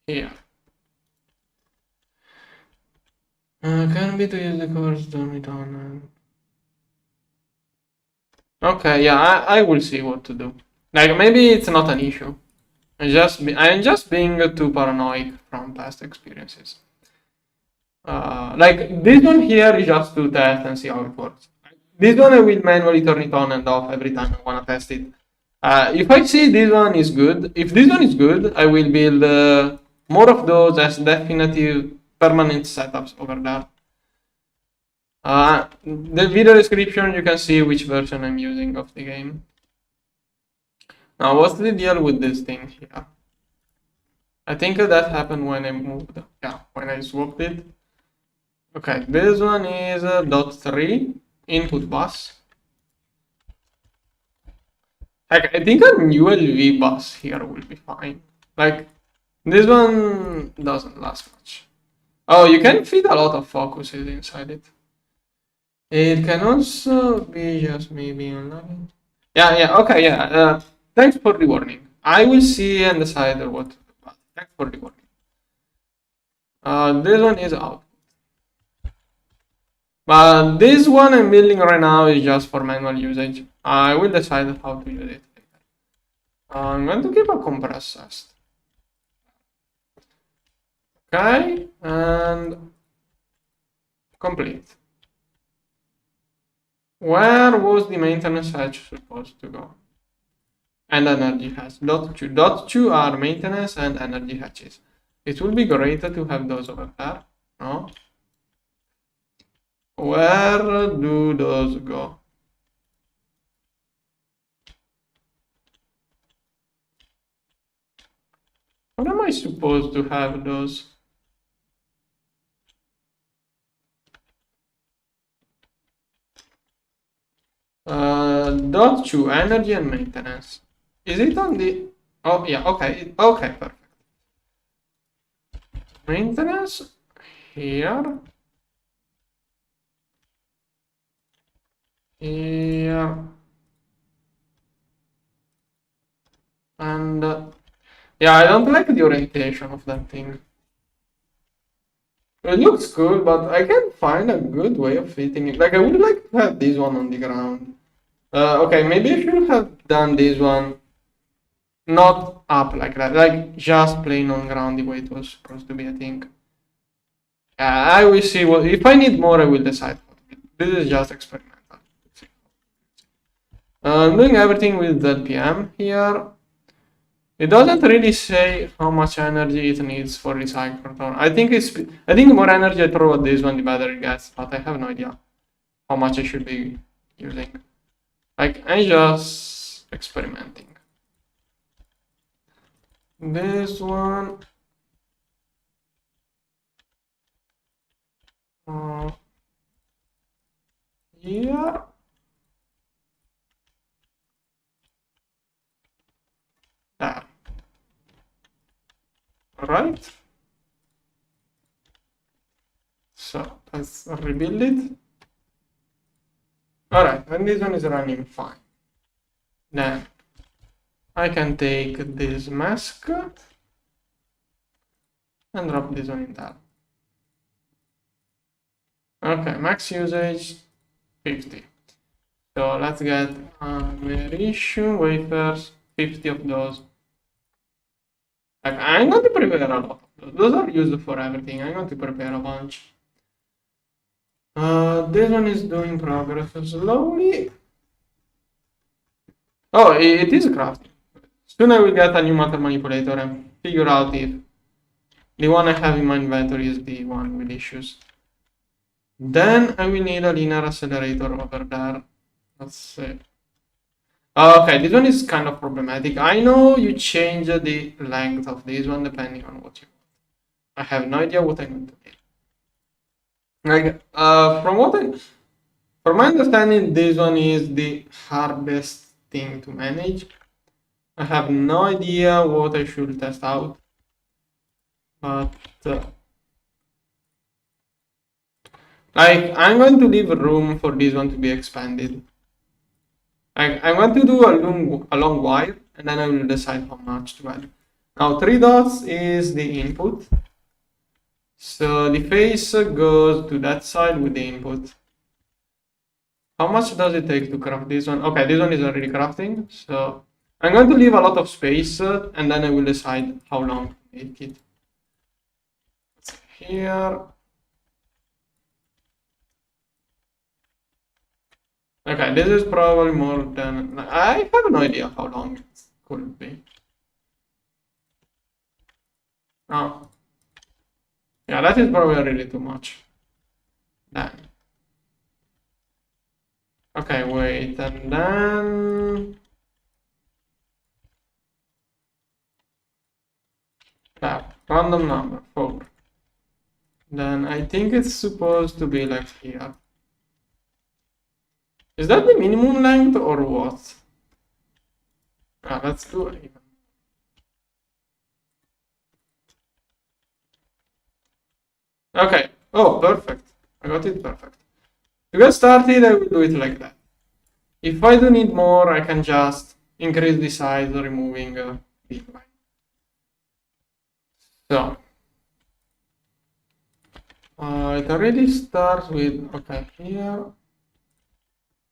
here. Can be to use the covers done it on. Okay, yeah, I will see what to do. Like maybe it's not an issue. I'm just being too paranoid from past experiences. Like this one here is just to test and see how it works. This one I will manually turn it on and off every time I want to test it. If I see this one is good, if this one is good, I will build more of those as definitive permanent setups over there. The video description, you can see which version I'm using of the game. Now, what's the deal with this thing here? I think that happened when I moved. Yeah, when I swapped it. Okay, this one is .3 input bus. Like, I think a ULV bus here will be fine. Like, this one doesn't last much. Oh, you can fit a lot of focuses inside it. It can also be just maybe online. Yeah, okay, yeah. Thanks for the warning. I will see and decide what to do. Thanks for the warning. This one is out. But this one I'm building right now is just for manual usage. I will decide how to use it later. I'm going to keep a compress test. Okay, and complete. Where was the maintenance hatch supposed to go? And energy hatch. Dot two are maintenance and energy hatches. It would be great to have those over there. No? Where do those go? How am I supposed to have those? Dot two, energy and maintenance. Is it on the... Oh, yeah, okay. Okay, perfect. Maintenance here. Here. And... yeah, I don't like the orientation of that thing. It looks cool, but I can't find a good way of fitting it. Like, I would like to have this one on the ground. Okay, maybe I should have done this one not up like that, like just plain on ground the way it was supposed to be, I think. I will see what, if I need more, I will decide. This is just experimental. I'm doing everything with ZPM here. It doesn't really say how much energy it needs for the synchrotron. I think the more energy I throw at this one, the better it gets, but I have no idea how much I should be using. Like, I'm just experimenting. This one. Here. There. Right. So let's rebuild it. Alright, and this one is running fine. Then I can take this mask and drop this one in there. Okay, max usage 50. So let's get issue wafers, 50 of those. Like, I'm going to prepare a lot of those. Those are used for everything. I'm going to prepare a bunch. This one is doing progress slowly. Oh, it is crafting. Soon I will get a new matter manipulator and figure out if the one I have in my inventory is the one with issues. Then I will need a linear accelerator over there. Let's see. Okay, this one is kind of problematic. I know you change the length of this one depending on what you want. I have no idea what I'm going to need. Like, from my understanding, this one is the hardest thing to manage. I have no idea what I should test out, but like, I'm going to leave room for this one to be expanded. I'm going to do a long wire, and then I will decide how much to add. Now, 3 dots is the input. So the face goes to that side with the input. How much does it take to craft this one? Okay, this one is already crafting. So I'm going to leave a lot of space and then I will decide how long to make it. Here. Okay, this is probably more than... I have no idea how long it could be. Oh. Yeah, that is probably really too much. Then. Okay, wait, and then... random number, 4. Then I think it's supposed to be like here. Is that the minimum length or what? Let's do it even. Okay. Oh, perfect. I got it perfect. To get started, I will do it like that. If I do need more, I can just increase the size, removing beamline. So, it already starts with, okay, here,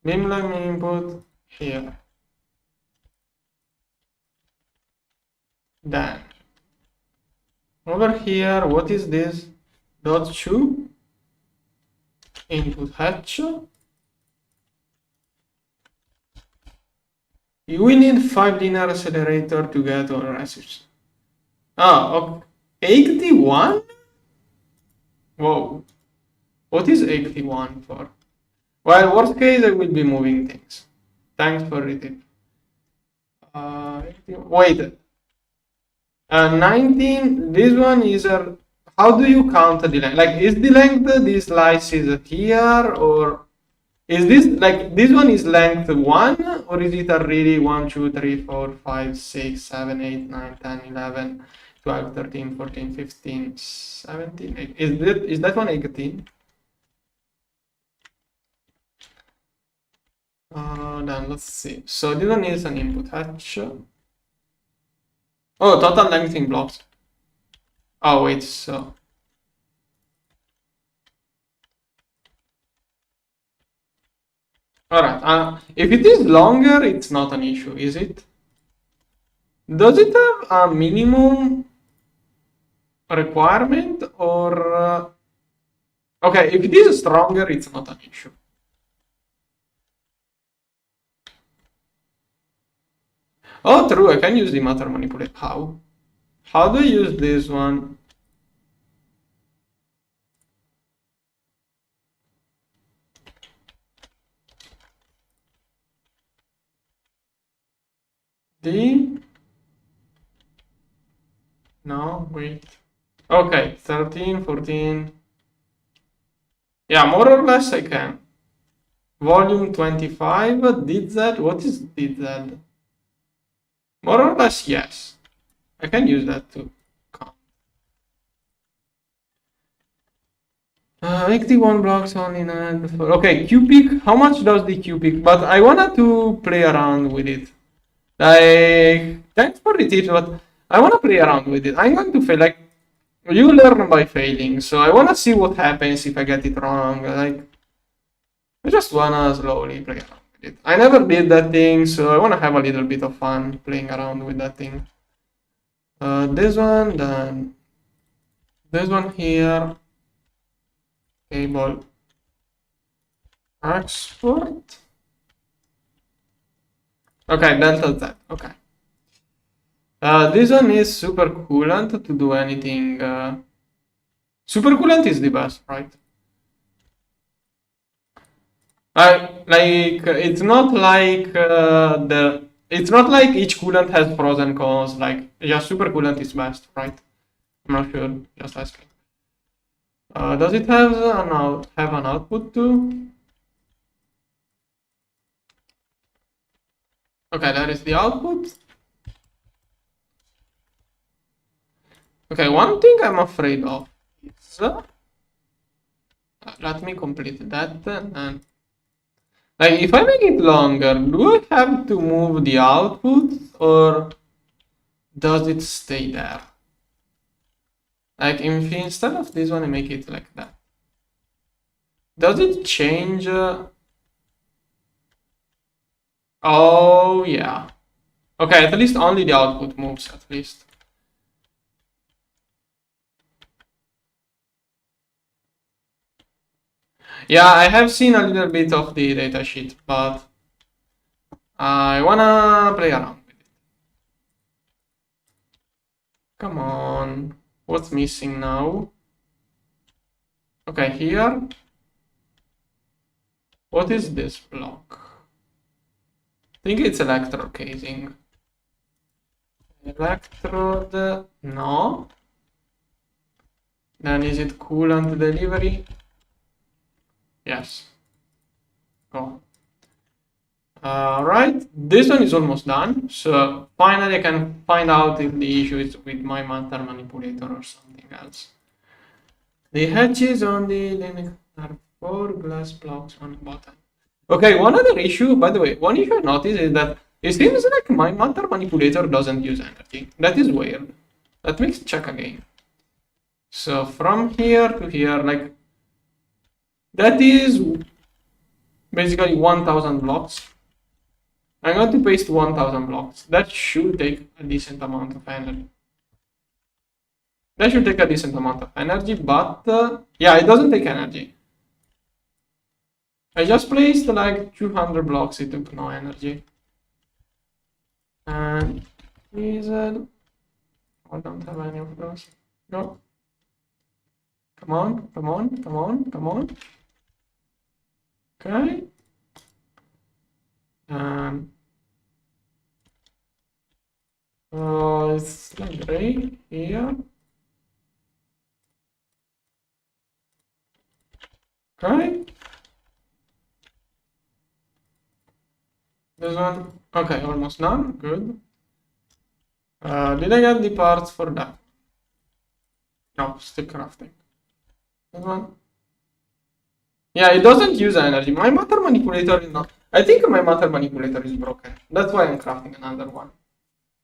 beamline input, here. Then, over here, what is this? Dot 2, input hatch. We need 5 linear accelerator to get our resistance. Okay. 81? Whoa. What is 81 for? Well, worst case, I will be moving things. Thanks for the tip. Wait. 19, this one is a... How do you count the length? Like, is the length this slice is here, or is this, like, this one is length 1, or is it really 1, 2, 3, 4, 5, 6, 7, 8, 9, 10, 11, 12, 13, 14, 15, 17, 18. Is that one 18? Then let's see. So this one is an input hatch. Oh, total length in blocks. Oh, wait, so. Alright, if it is longer, it's not an issue, is it? Does it have a minimum requirement, or... Okay, if it is stronger, it's not an issue. Oh, true, I can use the matter manipulate. How? How do I use this one? No, wait. Okay, 13, 14. Yeah, more or less I can. Volume 25, did that? What is did that? More or less, yes. I can use that to count. 81 blocks only. Okay, QPIC. How much does the QPIC? But I wanted to play around with it. Like, thanks for the tips, but I want to play around with it. I'm going to fail. Like, you learn by failing, so I want to see what happens if I get it wrong. Like, I just want to slowly play around with it. I never did that thing, so I want to have a little bit of fun playing around with that thing. This one, then this one here. Cable export. Okay, delta Z. Okay. This one is supercoolant to do anything. Supercoolant is the best, right? Like it's not like it's not like each coolant has pros and cons. Like, yeah, supercoolant is best, right? I'm not sure. Just asking. Does it have an output too? Okay, that is the output. Okay, one thing I'm afraid of is let me complete that, and like if I make it longer, do I have to move the output or does it stay there? Like if instead of this one I make it like that, does it change? Oh yeah. Okay, at least only the output moves, at least. Yeah, I have seen a little bit of the datasheet, but I wanna play around with it. Come on. What's missing now? Okay, here. What is this block? I think it's electrode casing. Electrode, no. Then is it coolant delivery? Yes. Go. Right, this one is almost done. So finally I can find out if the issue is with my matter manipulator or something else. The hatches on the Linux are 4 glass blocks on bottom. Okay, one other issue, by the way, one issue I noticed is that it seems like my matter manipulator doesn't use energy. That is weird. Let me check again. So from here to here, like, that is basically 1000 blocks. I'm going to paste 1000 blocks. That should take a decent amount of energy. That should take a decent amount of energy, but yeah, it doesn't take energy. I just placed like 200 blocks, it took no energy. And diesel, I don't have any of those. No. Come on, come on, come on, come on. Okay. It's like gray here. Okay. This one, okay, almost done, good. Did I get the parts for that? No, still crafting. This one. Yeah, it doesn't use energy. My matter manipulator is not. I think my matter manipulator is broken. That's why I'm crafting another one.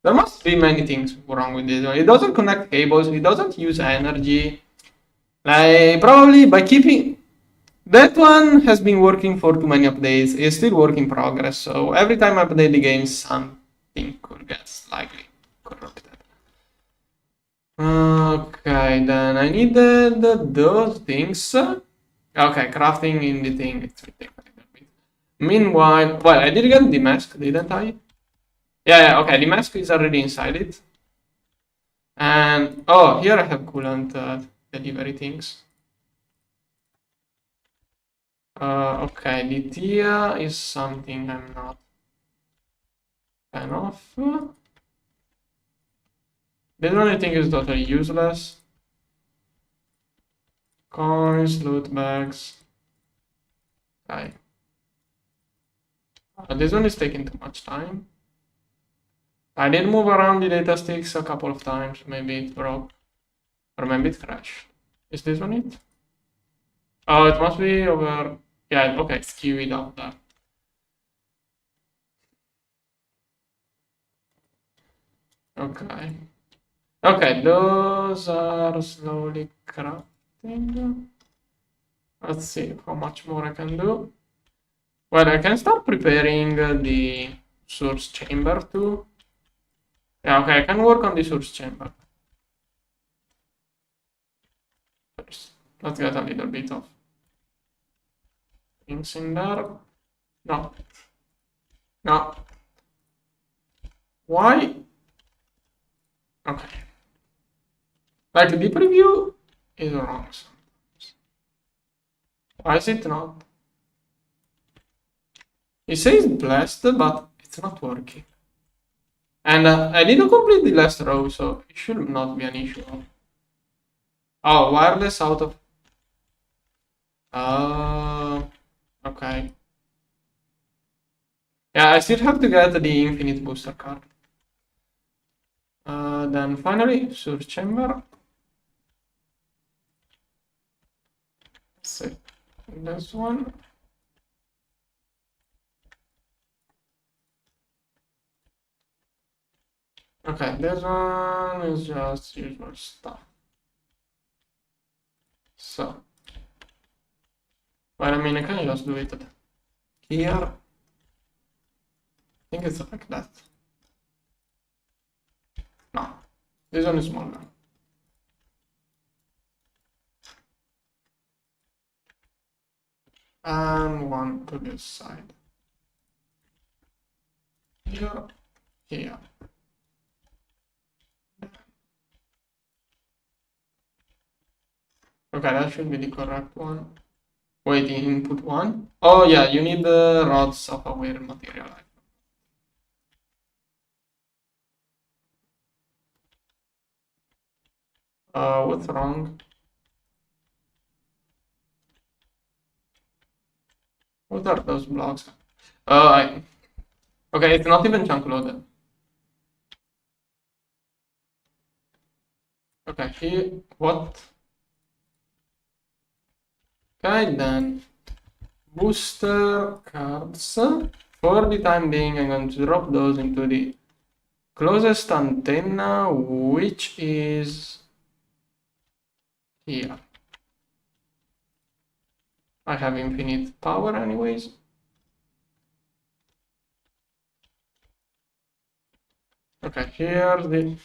There must be many things wrong with this one. It doesn't connect cables. It doesn't use energy. Like, probably by keeping... That one has been working for too many updates. It's still work in progress. So every time I update the game, something could get slightly corrupted. Okay, then I needed those things. Okay, crafting in the thing, it will take a little bit. Meanwhile, well, I did get the mask, didn't I? Yeah, okay, the mask is already inside it. And, oh, here I have coolant delivery things. Okay, the TIA is something I'm not fan of. This one I think is totally useless. Coins, loot bags. Okay. This one is taking too much time. I did move around the data sticks a couple of times. Maybe it broke. Or maybe it crashed. Is this one it? Oh, it must be over... Yeah, okay, it's queued up there. Okay. Okay, those are slowly crafting. Let's see how much more I can do. Well, I can start preparing the source chamber too. Yeah, okay, I can work on the source chamber. First, let's get a little bit of things in there. No. No. Why? Okay. Like the preview is wrong sometimes. Why is it not? It says blessed, but it's not working. And I didn't complete the last row, so it should not be an issue. Oh, wireless out of... okay. Yeah, I still have to get the infinite booster card. Then finally, source chamber. Let's see. This one. Okay, this one is just usual stuff. So, well, I mean, I can just do it here. I think it's like that. This one is smaller. And one to this side. Here, here. Okay, that should be the correct one. Wait, input one? Oh yeah, you need the rods of aware material. What's wrong? What are those blocks? Okay, it's not even chunk loaded. Okay, here, what? Okay, then booster cards. For the time being, I'm going to drop those into the closest antenna, which is here. I have infinite power anyways. Okay, here the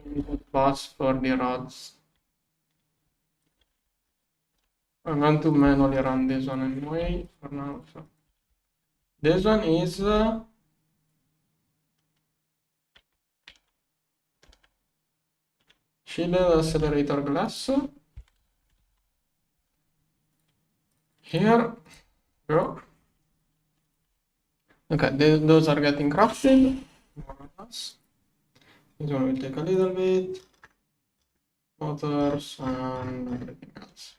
input bus for the rods. I'm going to manually run this one anyway for now. So this one is shielded accelerator glass. Here go. Okay, those are getting crafted. More or less. This one will take a little bit. Motors and everything else.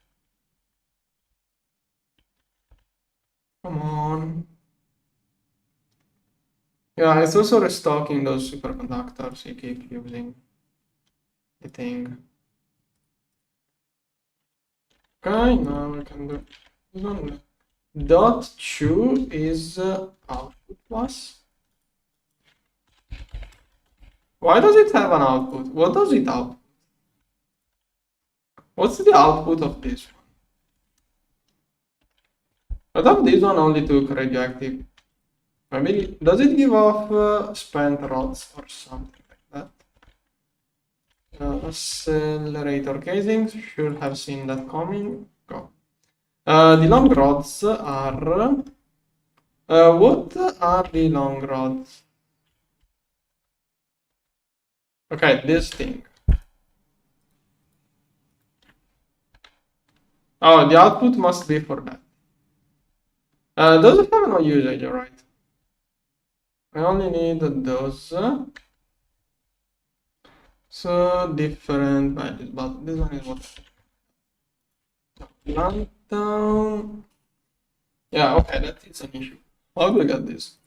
Come on. Yeah, it's also restocking those superconductors you keep using. I think. Okay, now I can do this one. Dot 2 is output bus. Why does it have an output? What does it output? What's the output of this one? I thought this one only took radioactive. Maybe does it give off spent rods or something like that? Accelerator casings, should have seen that coming. Go. The long rods are. What are the long rods? Okay, this thing. Oh, the output must be for that. Those have no usage, right? I only need those. So different values, but this one is what? Plant down. Yeah, okay, that is an issue. I'll look at this.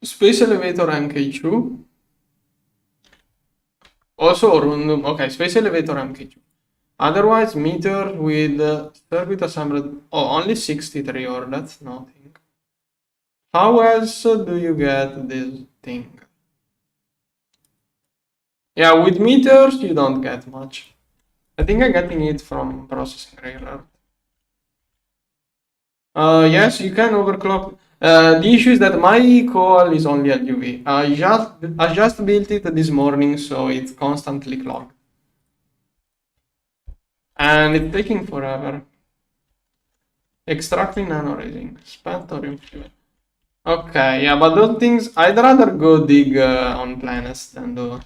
Space elevator MK2. Also random. Okay, space elevator MK2. Otherwise, meter with circuit assembled. Oh, only 63, or that's nothing. How else do you get this thing? Yeah, with meters you don't get much. I think I'm getting it from processing railroad. Yes, you can overclock. The issue is that my coal is only at UV. I just built it this morning, so it's constantly clogged. And it's taking forever. Extracting nanoraising. Spent thorium fuel. Okay, yeah, but those things, I'd rather go dig on planets than do.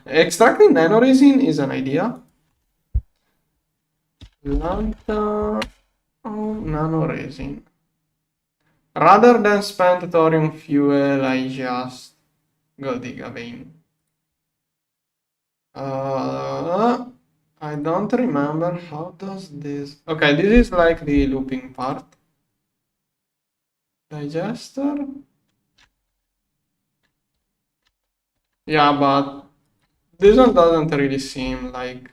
Extracting nanoraising is an idea. Lambda nanoraising. Rather than spend thorium fuel, I just go dig a vein. I don't remember how does this. Okay, this is like the looping part. Digester. Yeah, but this one doesn't really seem like.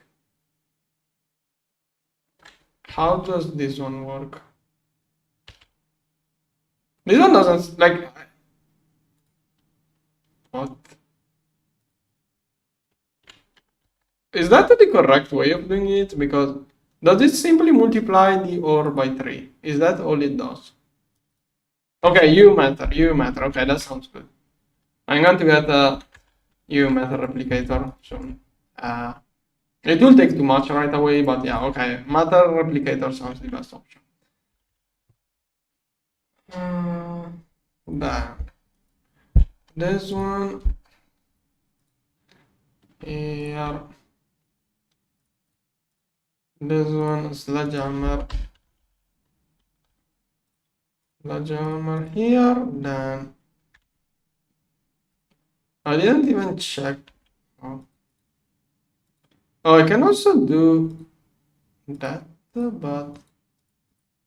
How does this one work? This one doesn't like. What? Is that the correct way of doing it? Because does it simply multiply the ore by 3? Is that all it does? Okay, you matter. Okay, that sounds good. I'm going to get UEV method replicator soon. It will take too much right away, but yeah, okay. Matter replicator sounds the best option. Then this one here, this one sledgehammer here. Then I didn't even check. Oh, I can also do that, but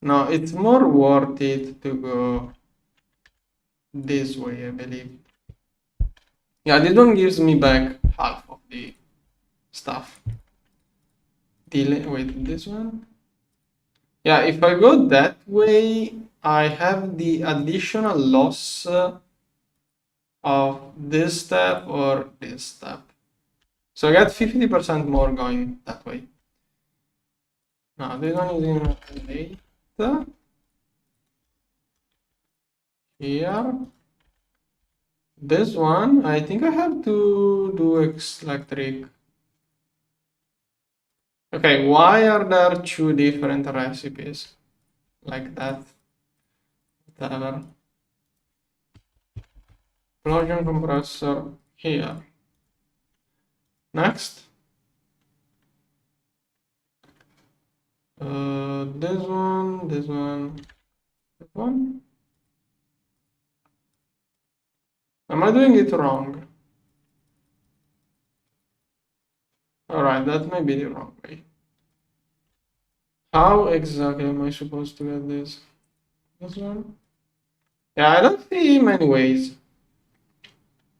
no, it's more worth it to go this way, I believe. Yeah, this one gives me back half of the stuff. Wait, this one? Yeah, if I go that way, I have the additional loss of this step or this step. So I got 50% more going that way. Now this one is in late. Here. This one, I think I have to do electric. Okay, why are there two different recipes? Like that. Whatever. Explosion compressor here. Next. This one, this one, this one. Am I doing it wrong? Alright, that may be the wrong way. How exactly am I supposed to get this? This one? Yeah, I don't see many ways.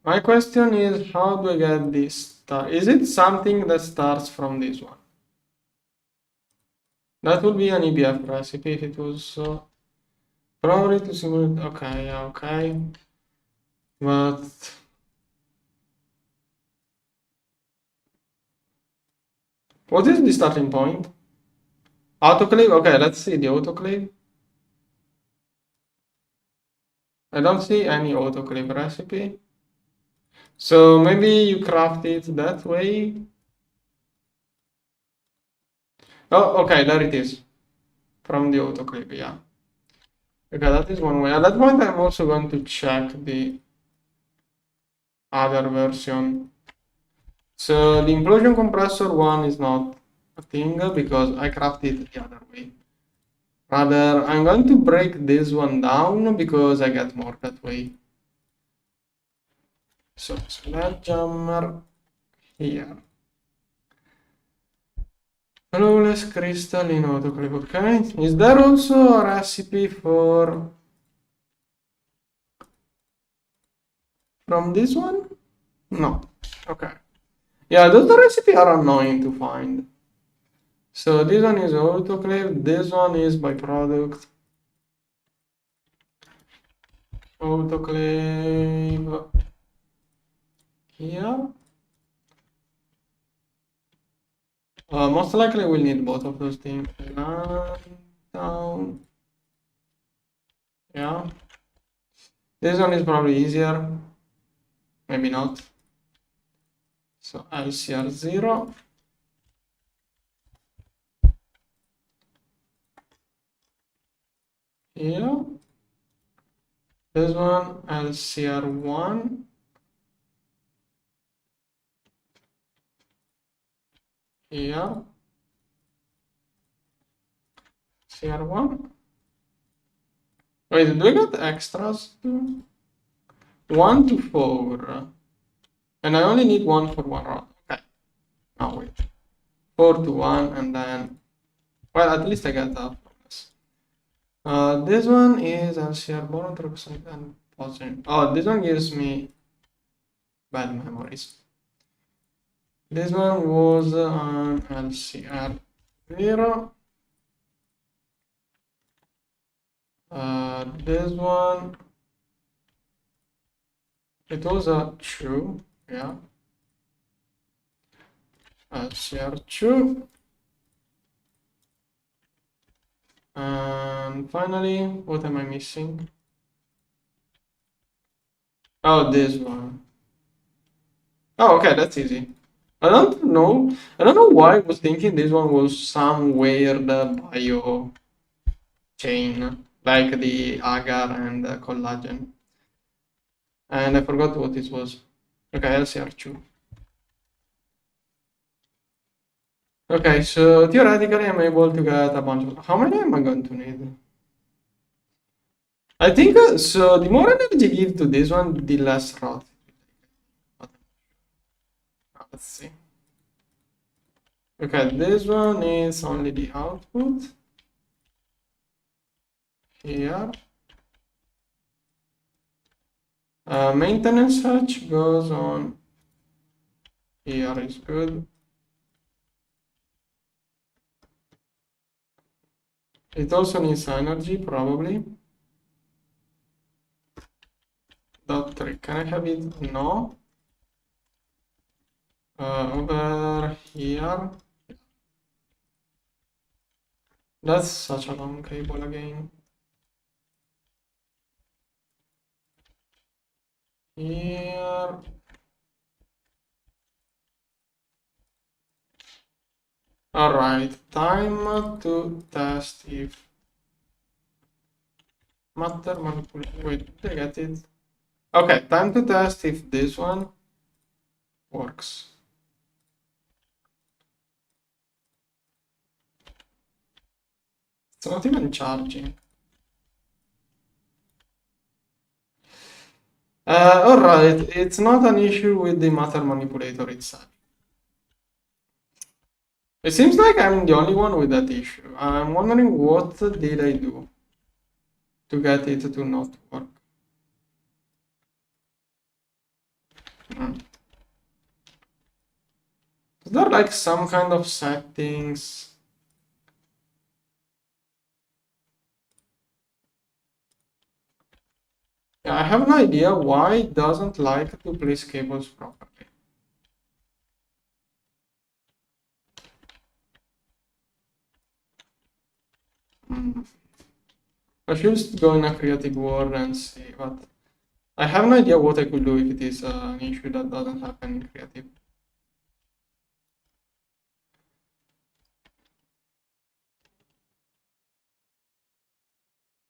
My question is, how do I get this star? Is it something that starts from this one? That would be an EBF recipe if it was so. Probably to simulate. Okay, yeah, okay. But what is the starting point? Autoclave? Okay, let's see the autoclave. I don't see any autoclave recipe. So maybe you craft it that way. Oh, okay, there it is. From the autoclave, yeah. Okay, that is one way. At that point, I'm also going to check the other version. So the implosion compressor one is not a thing because I crafted it the other way. Rather, I'm going to break this one down because I get more that way. So sledgehammer here. Flawless crystal in autoclave, okay. Is there also a recipe for from this one? No. Okay. Yeah, those recipes are annoying to find. So this one is autoclave, this one is byproduct. Autoclave here. Most likely we'll need both of those things. Down. Yeah. This one is probably easier. Maybe not. So LCR0. Here. This one LCR1. Here. CR1. Wait, do we got extras too? 1 to 4. And I only need 1 for 1 rod. Okay. Now wait. 4 to 1 and then. Well, at least I get that from this. This one is LCR boron peroxide and positive. Oh, this one gives me bad memories. This one was an LCR0. This one, it was a 2, yeah. LCR2. And finally, what am I missing? Oh, this one. Oh, okay, that's easy. I don't know. I don't know why I was thinking this one was some weird bio chain, like the agar and the collagen. And I forgot what this was. Okay, LCR2. Okay, so theoretically I'm able to get a bunch of... How many am I going to need? I think so. The more energy give to this one, the less route. Let's see. Okay, this one is only the output here. Maintenance hatch goes on here is good. It also needs energy, probably. .3. Can I have it? No. Over here. That's such a long cable again. Here. Alright, time to test if matter manipulation. Wait, did I get it? Okay, time to test if this one works. It's not even charging. Alright, it's not an issue with the matter manipulator itself. It seems like I'm the only one with that issue. I'm wondering what did I do to get it to not work. Is there like some kind of settings? Yeah, I have no idea why it doesn't like to place cables properly. I should just go in a creative world and see, but I have no idea what I could do if it is an issue that doesn't happen in creative.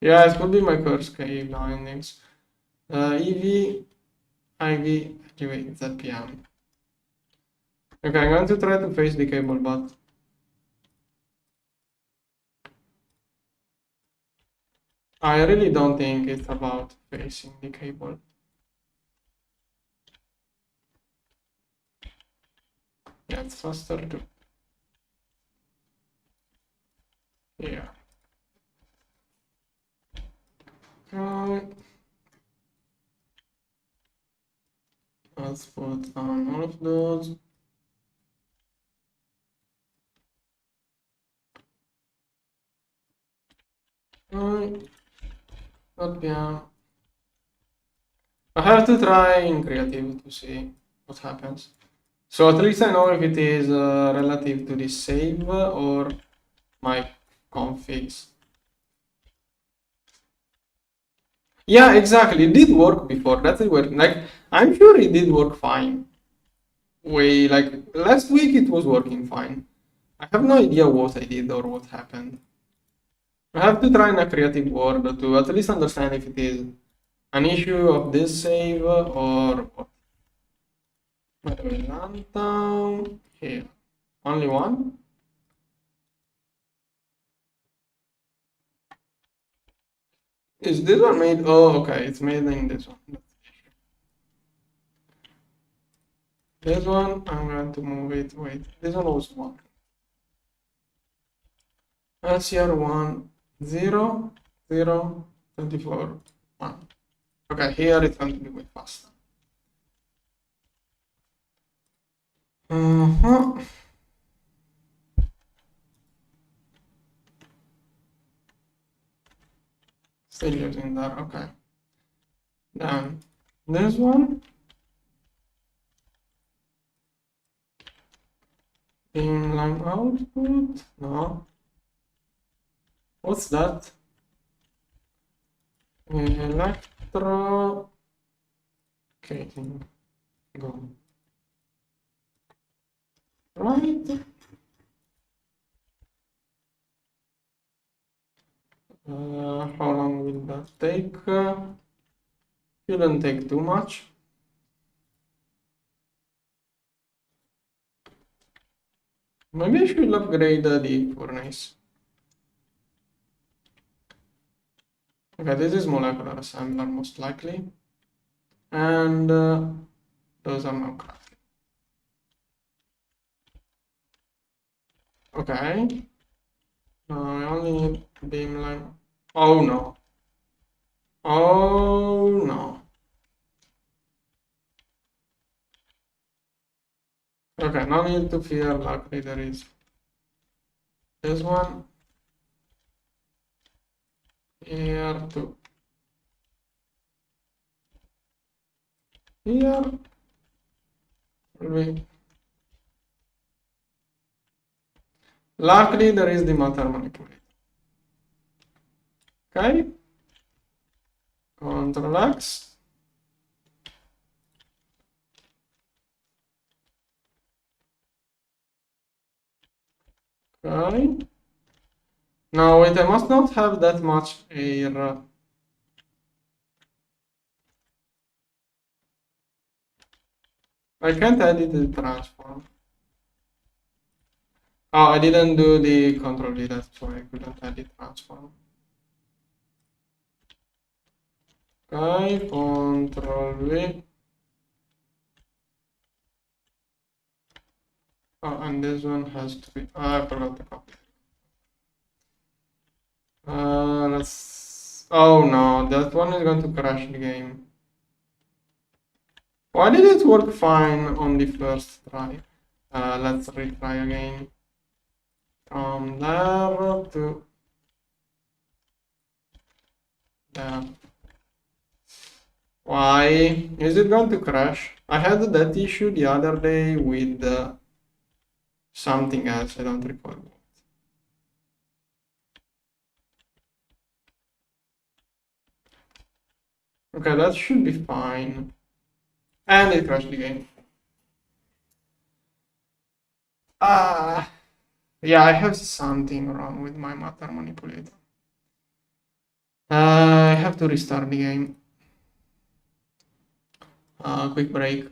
Yeah, it could be my curse cable bindings. EV, IV, activate ZPM. Okay, I'm going to try to face the cable, but I really don't think it's about facing the cable. Yeah, it's faster too. Yeah. Let's put on all of those. Not beyond. I have to try in creative to see what happens. So at least I know if it is relative to the save or my configs. Yeah, exactly. It did work before. That's it. Like, I'm sure it did work fine. Like last week it was working fine. I have no idea what I did or what happened. I have to try in a creative world to at least understand if it is an issue of this save or what. By the way, down here. Only one? Is this one made? Oh, okay, it's made in this one. This one, I'm going to move it. Wait, this one was one. LCR 1, 0, 0, 24, 1. Okay, here it's going to be way faster. Still using that, okay. Then this one. Beamline output? No. What's that? Electro. Okay, go. Right. How long will that take? Shouldn't take too much. Maybe I should upgrade the furnace. Okay, this is molecular assembler most likely. And those are now crafted. Okay. Now I only need beamline. Oh no. Oh no. Okay, no need to fear, luckily there is this one here to here. Luckily there is the matter manipulator. Okay. Control X. Okay. Now wait, I must not have that much air. I can't edit the transform. Oh, I didn't do the control V, that's why I couldn't edit transform. Okay, control V. Oh, and this one has to be. I forgot to copy. Let's. Oh no, that one is going to crash the game. Why did it work fine on the first try? Let's retry again. From there to there. Why is it going to crash? I had that issue the other day with something else, I don't recall. Okay, that should be fine. And it crashed the game. Yeah, I have something wrong with my matter manipulator. I have to restart the game. Quick break.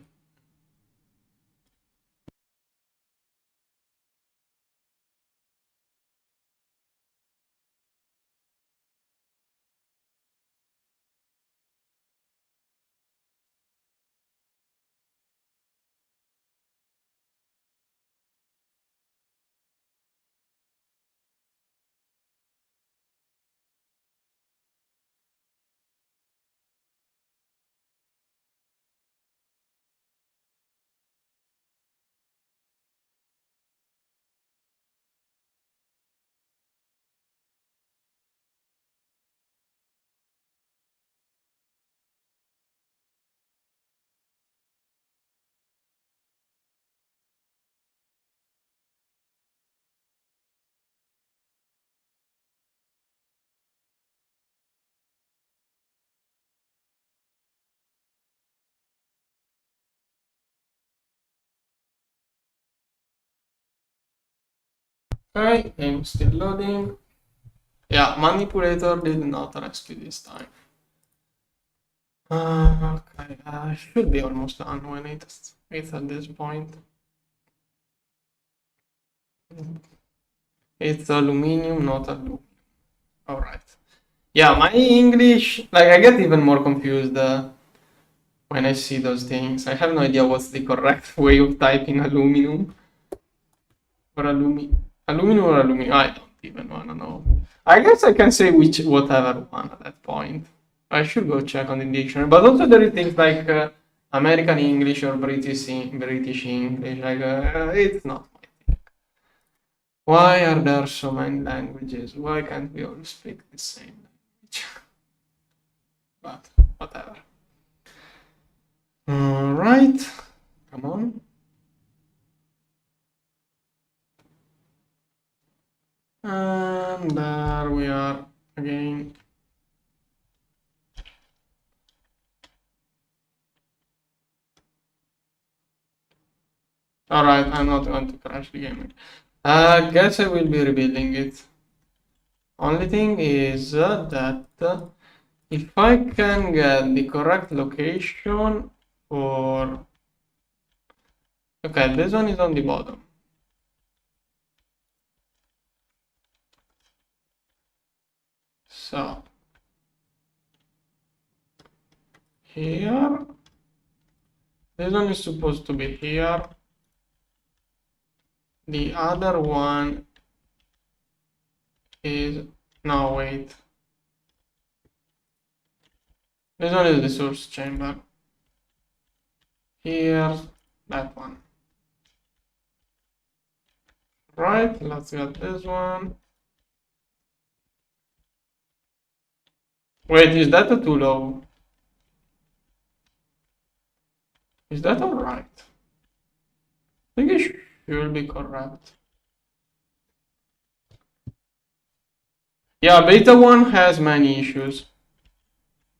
Okay, I'm still loading. Yeah, manipulator did not rescue this time. Okay, I should be almost done when it's at this point. It's aluminium, not aluminum. All right. Yeah, my English, like I get even more confused when I see those things. I have no idea what's the correct way of typing aluminum or aluminum or aluminum. I don't even wanna know. I guess I can say whatever one at that point. I should go check on the dictionary. But also there are things like American English or British English. Like it's not my thing. Why are there so many languages? Why can't we all speak the same language? But whatever. All right, come on. And there we are again. Alright, I'm not going to crash the game. I guess I will be rebuilding it. Only thing is that if I can get the correct location for... Okay, this one is on the bottom. So, here, this one is supposed to be here. The other one is, no, wait. This one is the source chamber. Here's that one. Right, let's get this one. Wait, is that too low? Is that alright? I think it should be correct. Yeah, beta 1 has many issues.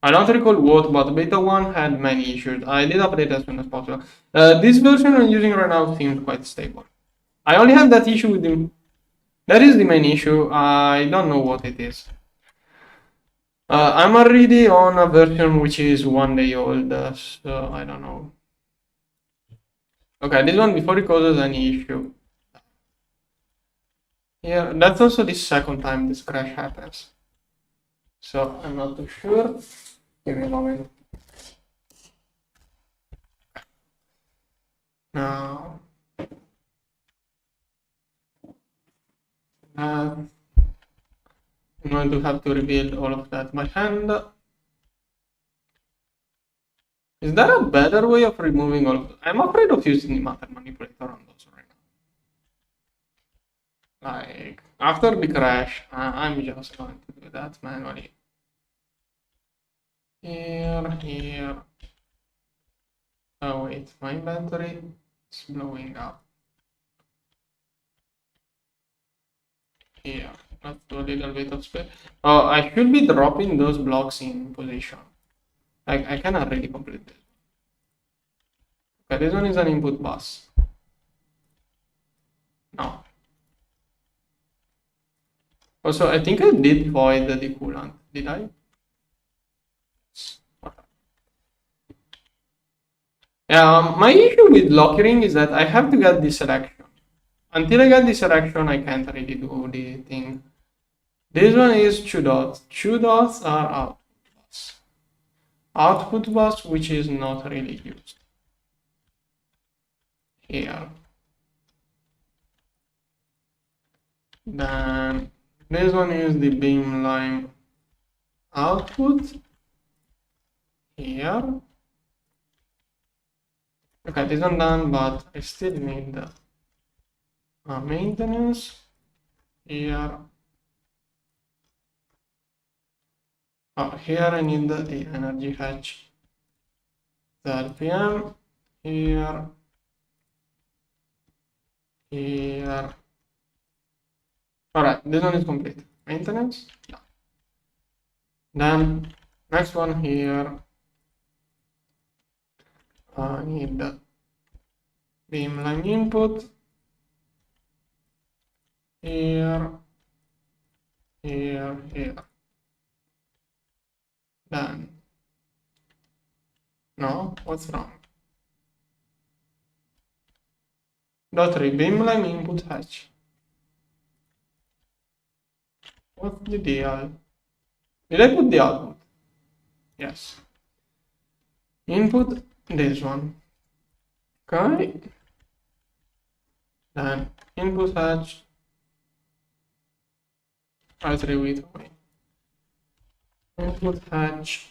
I don't recall what, but beta 1 had many issues. I did update as soon as possible. This version I'm using right now seems quite stable. I only have that issue with the... That is the main issue. I don't know what it is. I'm already on a version which is 1 day old, so I don't know. Okay, this one before it causes any issue. Yeah, that's also the second time this crash happens. So I'm not too sure. Give me a moment. Now, I'm going to have to rebuild all of that by hand. Is there a better way of removing all of it? I'm afraid of using the matter manipulator on those right now. Like, after the crash, I'm just going to do that manually. Here. Oh wait, my inventory is blowing up. Here, let's do a little bit of space. Oh, I should be dropping those blocks in position. I cannot really complete this. Okay, this one is an input bus. No. Also, I think I did void the coolant. Did I? My issue with lockering is that I have to get the selection. Until I get the selection, I can't really do the thing. This one is 2 dots. 2 dots are output bus. Output bus, which is not really used. Here. Then this one is the beamline output. Here. Okay, this one done, but I still need maintenance. Here. Oh, here I need the energy hatch. 3 p.m. Here. Here. Alright, this one is complete. Maintenance? Yeah. Then next one here. I need the beamline input. Here. Here. Then. No, what's wrong? .3 beamline input hatch. What's the deal? Did I put the output? Yes. Input this one. Okay. Then input hatch. R3 with away. Input hatch.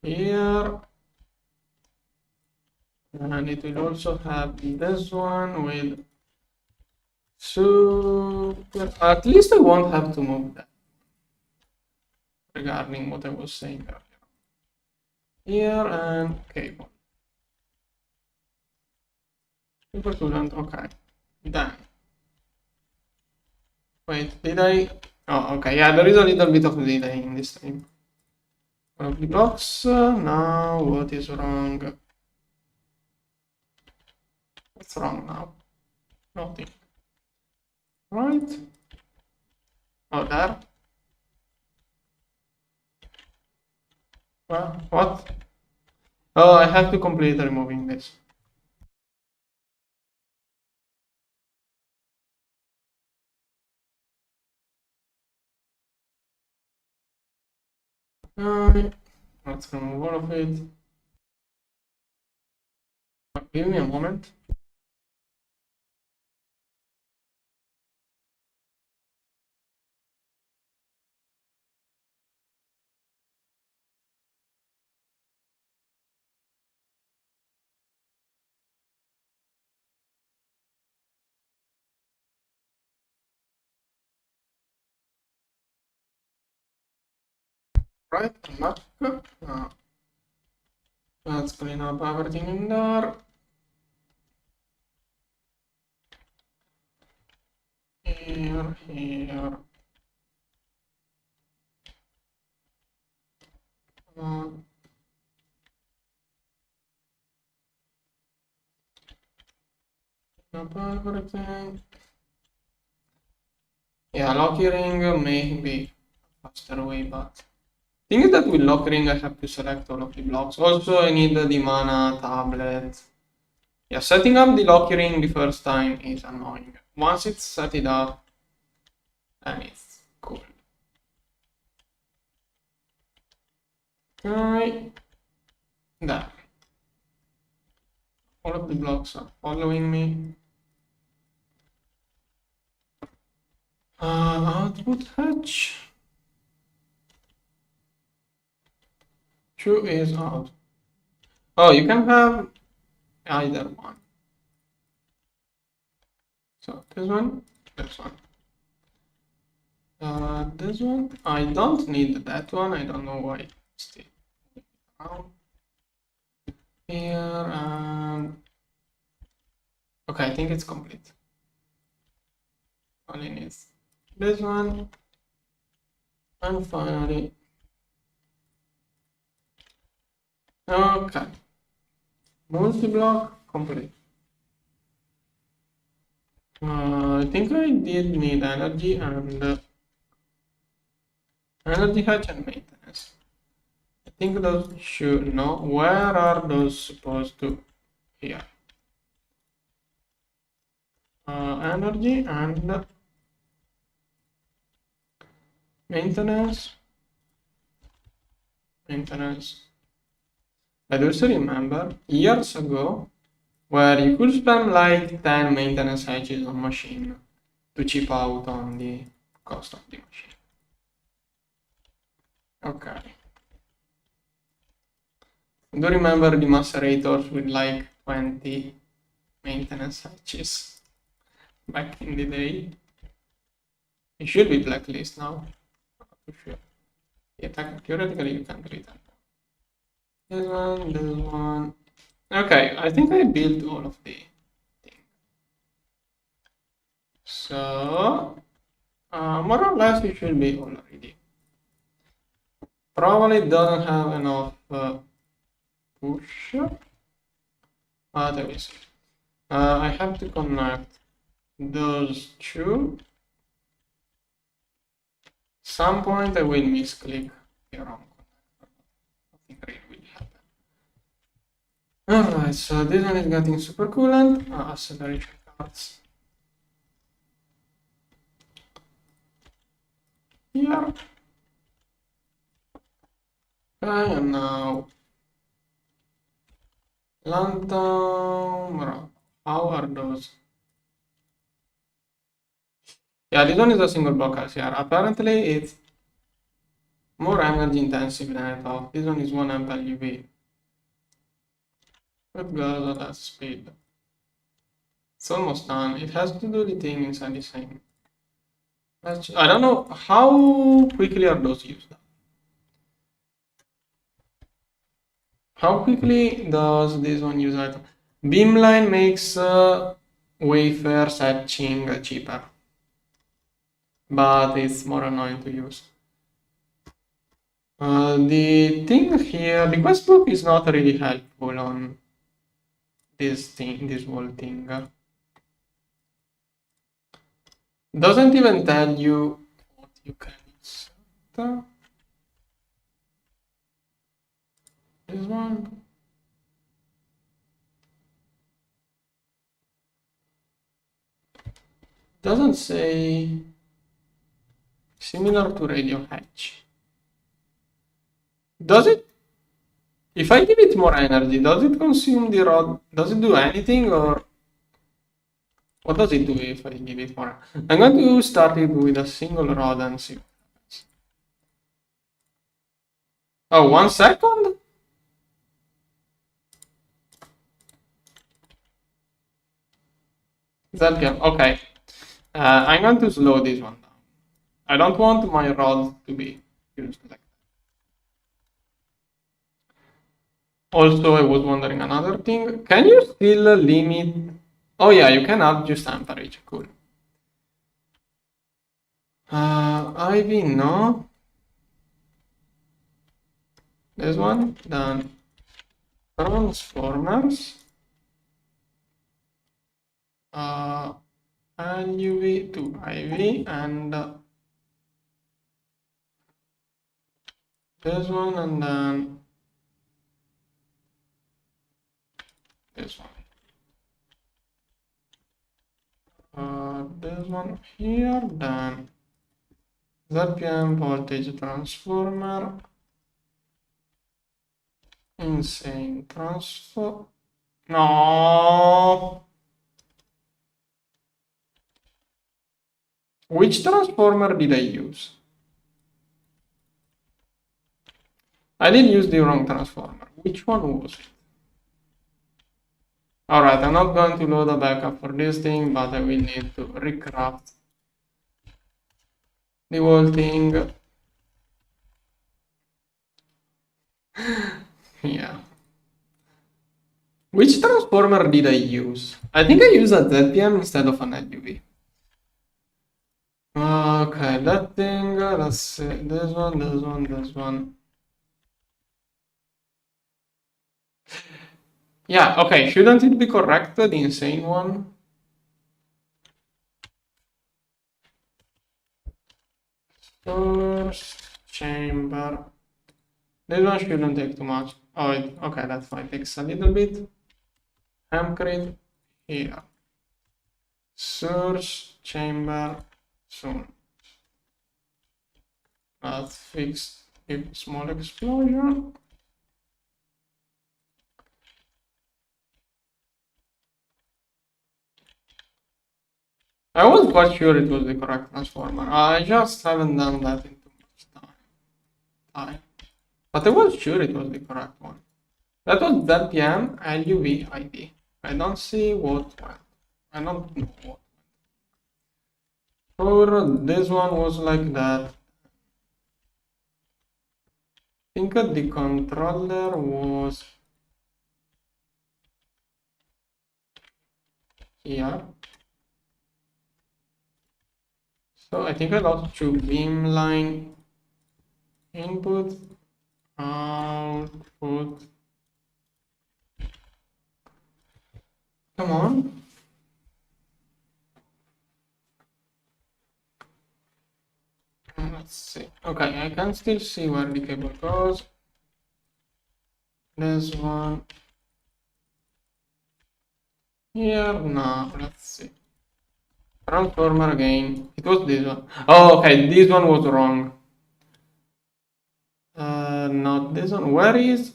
Here. And it will also have this one with super. At least I won't have to move that. Regarding what I was saying earlier. Here and cable. Super coolant, okay. Done. Wait, did I? Oh, okay. Yeah, there is a little bit of delay in this time. One of the blocks. Now, what is wrong? What's wrong now? Nothing. Right. Oh, there. What? Oh, I have to complete removing this. Let's remove all of it. Give me a moment. Right, I'm back. Let's clean up everything in there. Here. Up everything. Yeah, lock ring may be a faster way, but thing is that with lock ring I have to select all of the blocks. Also, I need the mana tablet. Yeah, setting up the lock ring the first time is annoying. Once it's set it up, then it's cool. Okay, there. All of the blocks are following me. Output hatch. 2 is out. Oh, you can have either one. So this one. This one. I don't need that one. I don't know why it's still around. Here and okay, I think it's complete. Only needs this one. And finally, okay, multi-block complete. I think I did need energy and energy hatch and maintenance. I think those should know. Where are those supposed to? Here. Energy and maintenance. I do also remember years ago where you could spend like 10 maintenance hatches on machine to chip out on the cost of the machine. Okay. I do remember the macerators with like 20 maintenance hatches back in the day. It should be blacklist now. Not too sure. Yeah, theoretically you can return. This one. Okay, I think I built all of the things. So, more or less it should be all ready. Probably doesn't have enough push. There is. I have to connect those two. Some point I will misclick the wrong connector. Nothing really will happen. Alright, so this one is getting supercoolant. Acceleration cards. Here. Okay, and now lantern. How are those? Yeah, this one is a single block LCR. Apparently, it's more energy intensive than I thought. This one is 1 amp LUV. But goes at that speed. It's almost done. It has to do the thing inside the same. I don't know how quickly are those used. How quickly does this one use item? Beamline makes wafer etching cheaper, but it's more annoying to use. The thing here, the quest book is not really helpful on this whole thing. Doesn't even tell you what you can insert. This one. Doesn't say similar to radio hatch. Does it? If I give it more energy, does it consume the rod? Does it do anything, or what does it do if I give it more? I'm going to start it with a single rod and see what happens. Oh, 1 second? That game. Okay. I'm going to slow this one down. I don't want my rod to be used like that. Also, I was wondering another thing. Can you still limit? Oh yeah, you can adjust temperature. Cool. IV, no. This one, then transformers. UV to IV, and this one, and then this one. This one here, then ZPM voltage transformer, insane transfer. No. Which transformer did I use? I did use the wrong transformer. Which one was it? Alright, I'm not going to load a backup for this thing, but I will need to recraft the whole thing. Yeah. Which transformer did I use? I think I used a ZPM instead of an LUV. Okay, that thing, let's see, this one. Yeah, okay, shouldn't it be correct, the insane one? First chamber. This one shouldn't take too much. Oh, okay, that's fine, it takes a little bit. Hemcrete here. Source chamber soon. Let's fix a small explosion. I was quite sure it was the correct transformer. I just haven't done that in too much time. But I was sure it was the correct one. That was ZPM LUV ID. I don't see what went. I don't know what went. Or this one was like that. I think the controller was here. So I think I lost two beamline input, output. Come on. Let's see. Okay, I can still see where the cable goes. This one. Here, no, let's see. Transformer again. It was this one. Oh, okay, this one was wrong. Not this one. Where is?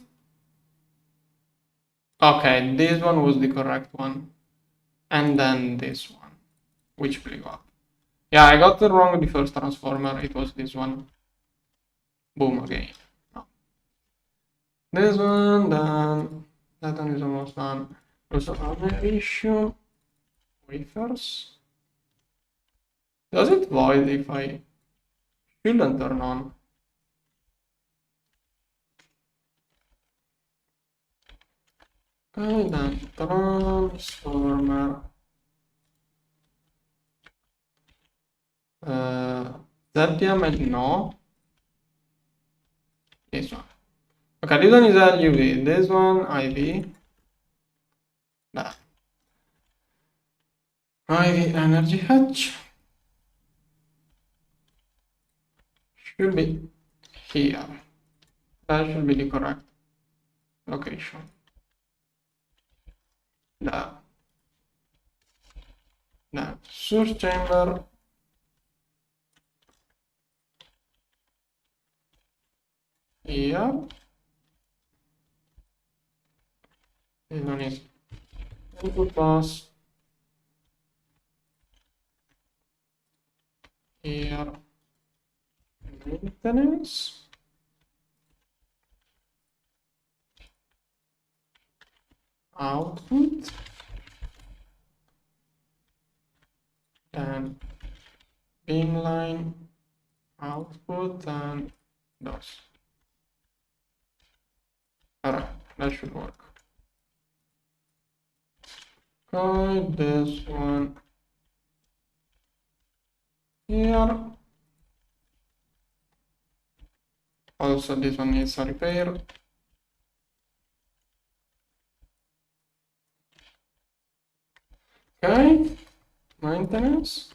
Okay, this one was the correct one. And then this one, which blew up. Yeah, I got it wrong the first transformer. It was this one. Boom again. No. This one, then that one is almost done. Also, another issue. Wafers. Does it void if I shouldn't turn on? Okay, then transformer. ZPM, no. This one. Okay, this one is LUV. This one IV. That. IV energy hatch should be here. That should be the correct location. The source chamber here. This one is input bus here. Maintenance. Output. And beamline output and those. Alright, that should work. Okay, this one here. Also, this one needs a repair. Okay, maintenance.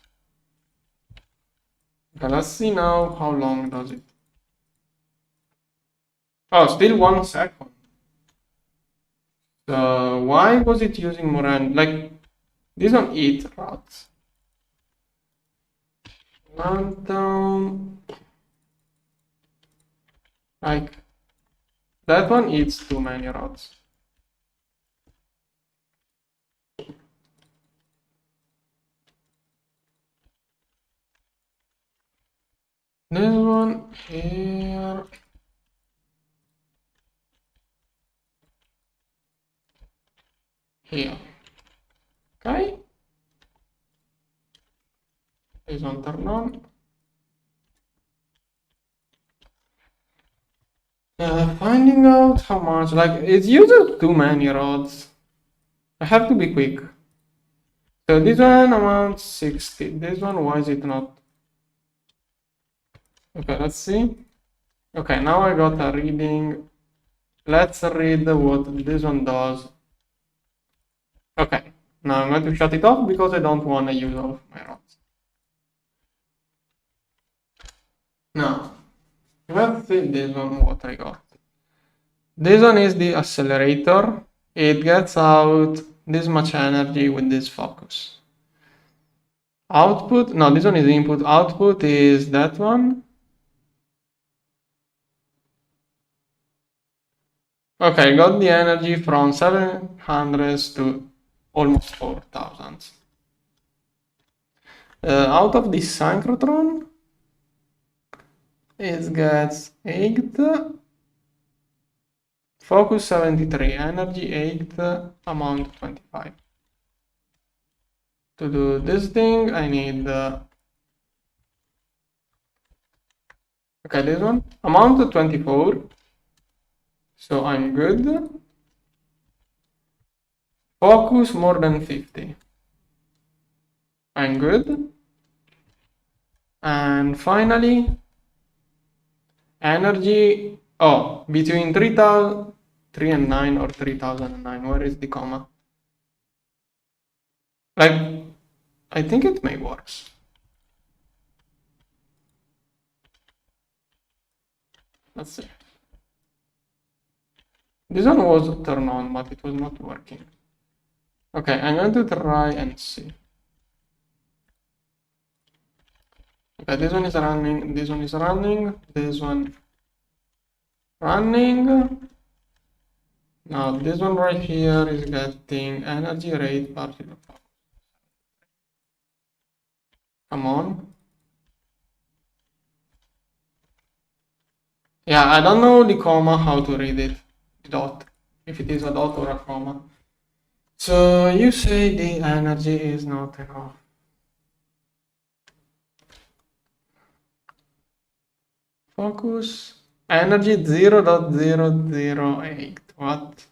Okay, let's see now how long does it. Oh, still 1 second. So why was it using more energy? Like this one 8 rods. Quantum. Like that one eats too many rods. This one here. Here. Okay. This one turn on. Finding out how much, like it uses too many rods. I have to be quick. So this one amounts 60. This one, why is it not? Okay, let's see. Okay, now I got a reading. Let's read what this one does. Okay, now I'm going to shut it off because I don't want to use all of my rods. Now, let's see this one, what I got. This one is the accelerator. It gets out this much energy with this focus. Output, no, this one is input. Output is that one. Okay, got the energy from 700 to almost 4,000. Out of this synchrotron, it gets 8, focus 73, energy 8, amount 25. To do this thing, I need okay, this one, amount 24. So I'm good. Focus more than 50. I'm good. And finally, energy, oh, between 3,000, 3 and 9 or 3,009. Where is the comma? Like, I think it may work. Let's see. This one was turned on, but it was not working. Okay, I'm going to try and see. Okay, this one is running, this one is running, this one running. Now this one right here is getting energy rate particle. Come on. Yeah, I don't know the comma, how to read it. Dot, if it is a dot or a comma. So you say the energy is not enough. Focus energy 0.008. What?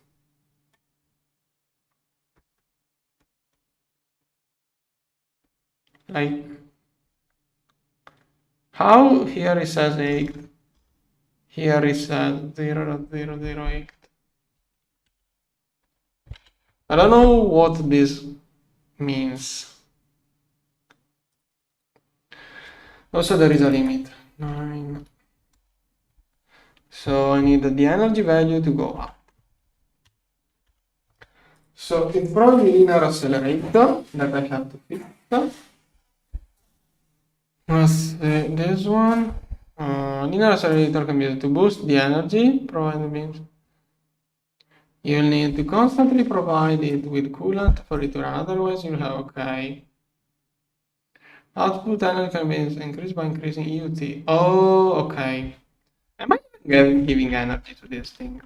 Like how here it says 8, here it says 0.008. I don't know what this means. Also, there is a limit. 9. So I need the energy value to go up. So it's probably linear accelerator that I have to fix. Let's see, this one. Linear accelerator can be used to boost the energy provided beams. You'll need to constantly provide it with coolant for it to run, otherwise you'll have okay. Output energy can be increased by increasing EUT. Oh, okay. Am I giving energy to this thing?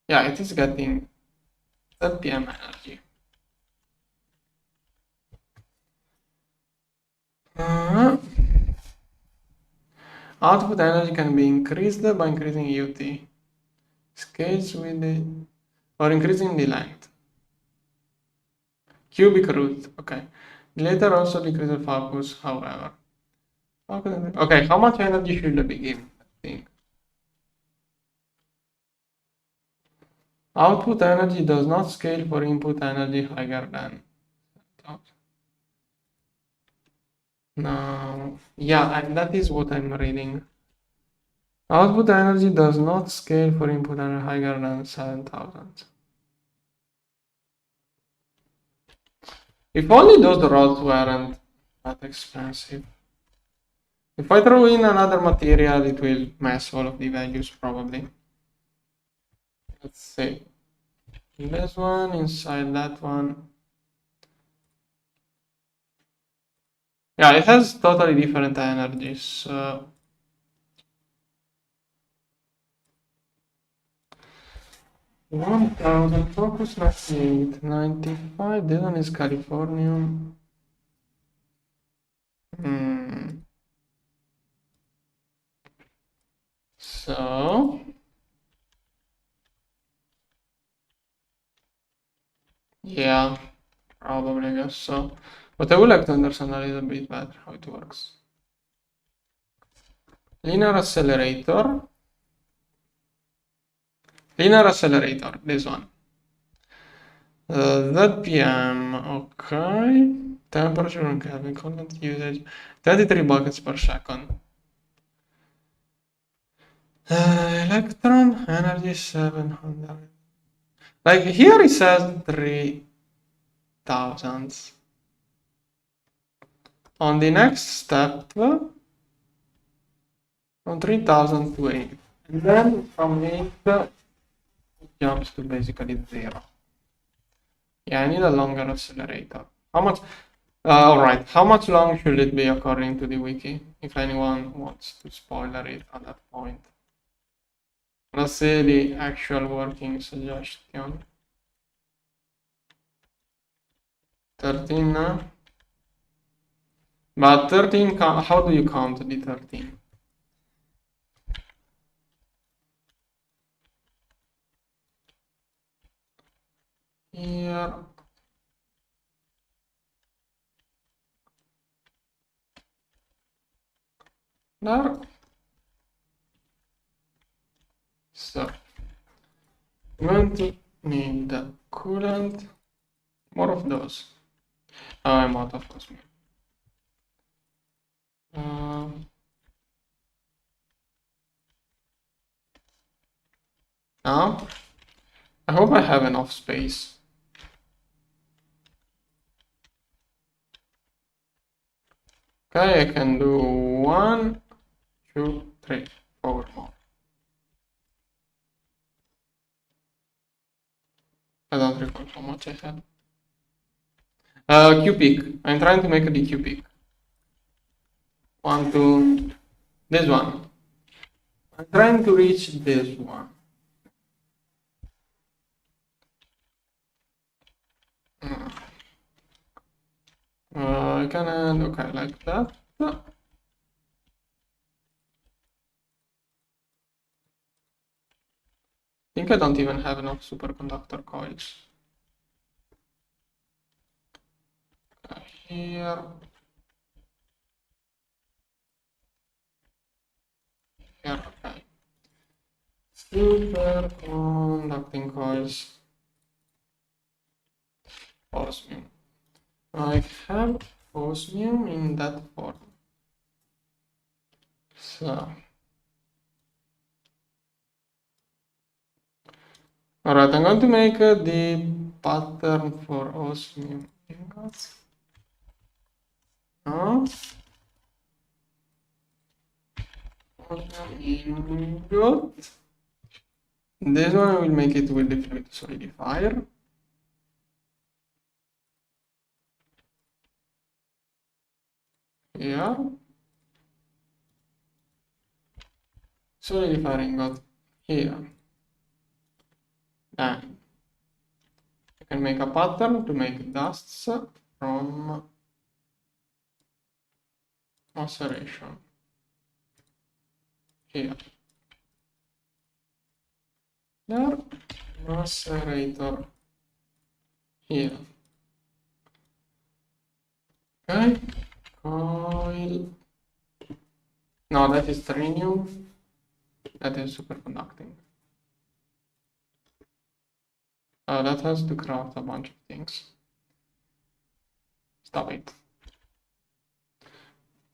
Yeah, it is getting 30 PM energy. Output energy can be increased by increasing EUT. Scales with the or increasing the length. Cubic root. Okay. Later also decreases focus, however. Okay, how much energy should I be given? I think. Output energy does not scale for input energy higher than. No. Yeah, that is what I'm reading. Output energy does not scale for input energy higher than 7,000. If only those rods weren't that expensive. If I throw in another material, it will mess all of the values probably. Let's see. This one inside that one. Yeah, it has totally different energies. 1000 focus 98, 95. This one is Californium. So yeah, probably I guess so. But I would like to understand a little bit better how it works. Linear accelerator. Linear accelerator, this one. ZPM, okay. Temperature and Kelvin, content usage, 23 buckets per second. Electron energy 700. Like here it says 3000. On the next step, from 3000 to 8. And then from 8 it jumps to basically 0. Yeah, I need a longer accelerator. How much? Alright, how much long should it be according to the wiki? If anyone wants to spoiler it at that point. Let's see the actual working suggestion. 13 now. But 13, how do you count the 13? Here. There. So, we're going to need the coolant. More of those. Oh, I'm out of cosmic. Now, I hope I have enough space. Okay, I can do 1, 2, 3, 4 more. I don't recall how much I had. Cubic. I'm trying to make the cubic. 1, 2, this one. I'm trying to reach this one. I can add, okay, like that. I think I don't even have enough superconductor coils. Here. Here, okay. superconducting coils. Osmium. I have osmium in that form. So, alright, I'm going to make the pattern for osmium ingots. No. Osmium ingot. This one I will make it with the fluid solidifier. Here. Solidifier ingot here. Then I can make a pattern to make dusts from maceration here. There, macerator here. Okay, coil. No, that is trinium. That is superconducting. That has to craft a bunch of things. Stop it.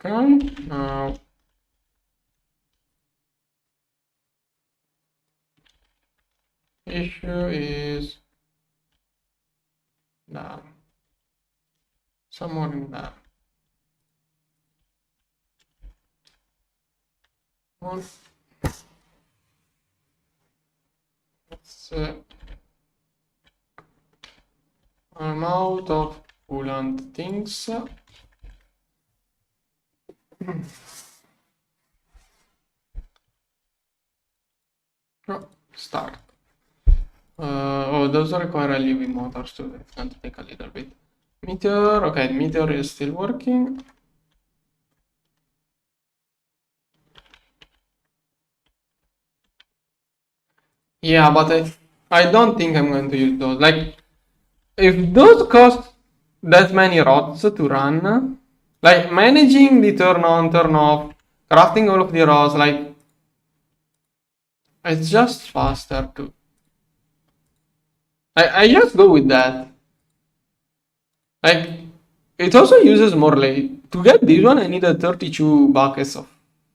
Okay, now issue is there. Somewhere in there. One. I'm out of coolant things. Oh, start. Those require UV motors too. It's going to take a little bit. Meteor, okay, meteor is still working. Yeah, but I don't think I'm going to use those. Like, if those cost that many rods to run, like managing the turn on, turn off, crafting all of the rods, like, it's just faster to. I just go with that. Like, it also uses more late. To get this one, I needed 32 buckets of.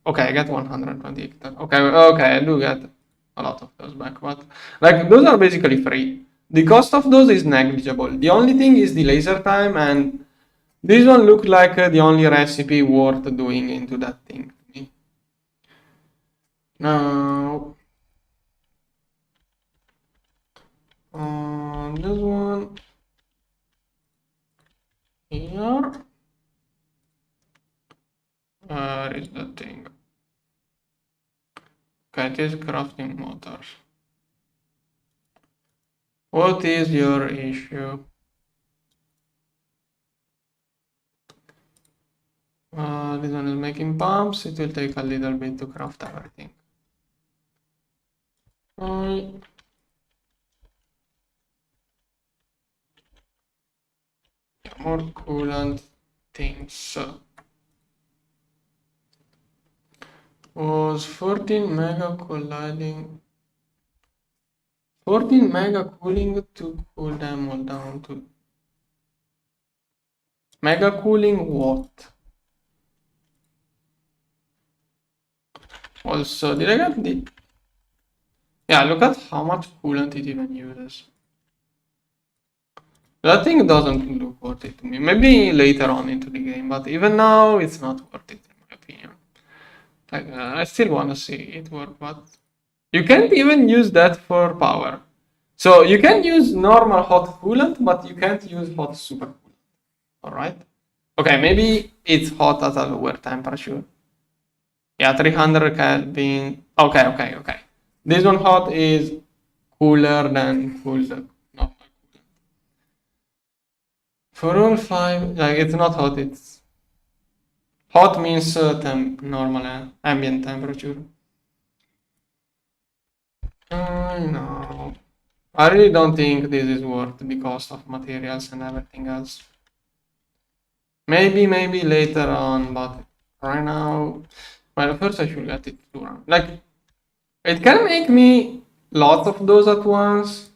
Okay, I get 120. Okay, I do get a lot of those back, but like those are basically free. The cost of those is negligible. The only thing is the laser time, and this one looked like the only recipe worth doing into that thing to me. Now, this one here. Where is the thing? Okay, it is crafting motors. What is your issue? This one is making pumps. It will take a little bit to craft everything. More coolant things. Was 14 mega colliding. 14 mega cooling to cool them all down to. Mega cooling what? Also, did I get the. Yeah, look at how much coolant it even uses. That thing doesn't look worth it to me. Maybe later on into the game, but even now it's not worth it in my opinion. Like, I still want to see it work, but you can't even use that for power. So you can use normal hot coolant, but you can't use hot super coolant. Alright? Okay, maybe it's hot at a lower temperature. Yeah, 300 Kelvin. Okay. This one hot is cooler than cooled normal coolant. For all 5, like it's not hot, it's hot means normal ambient temperature. No. I really don't think this is worth the cost of materials and everything else. Maybe later on, but right now, well, first I should get it to run. Like, It can make me lots of those at once,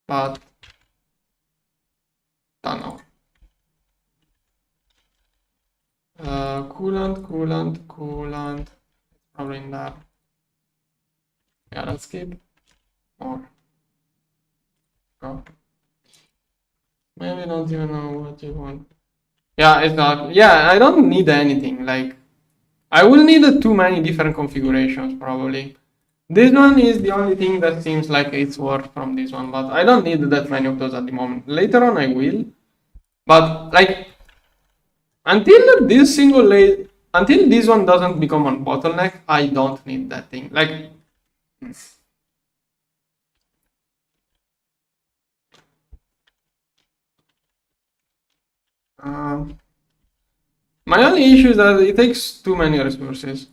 but don't know. Coolant. Probably in there. Yeah, let's keep more. Go. Maybe don't even know what you want. Yeah, exactly. Yeah, I don't need anything. Like, I will need too many different configurations probably. This one is the only thing that seems like it's worth from this one, but I don't need that many of those at the moment. Later on I will. But like until this until this one doesn't become a bottleneck, I don't need that thing. Like my only issue is that it takes too many resources.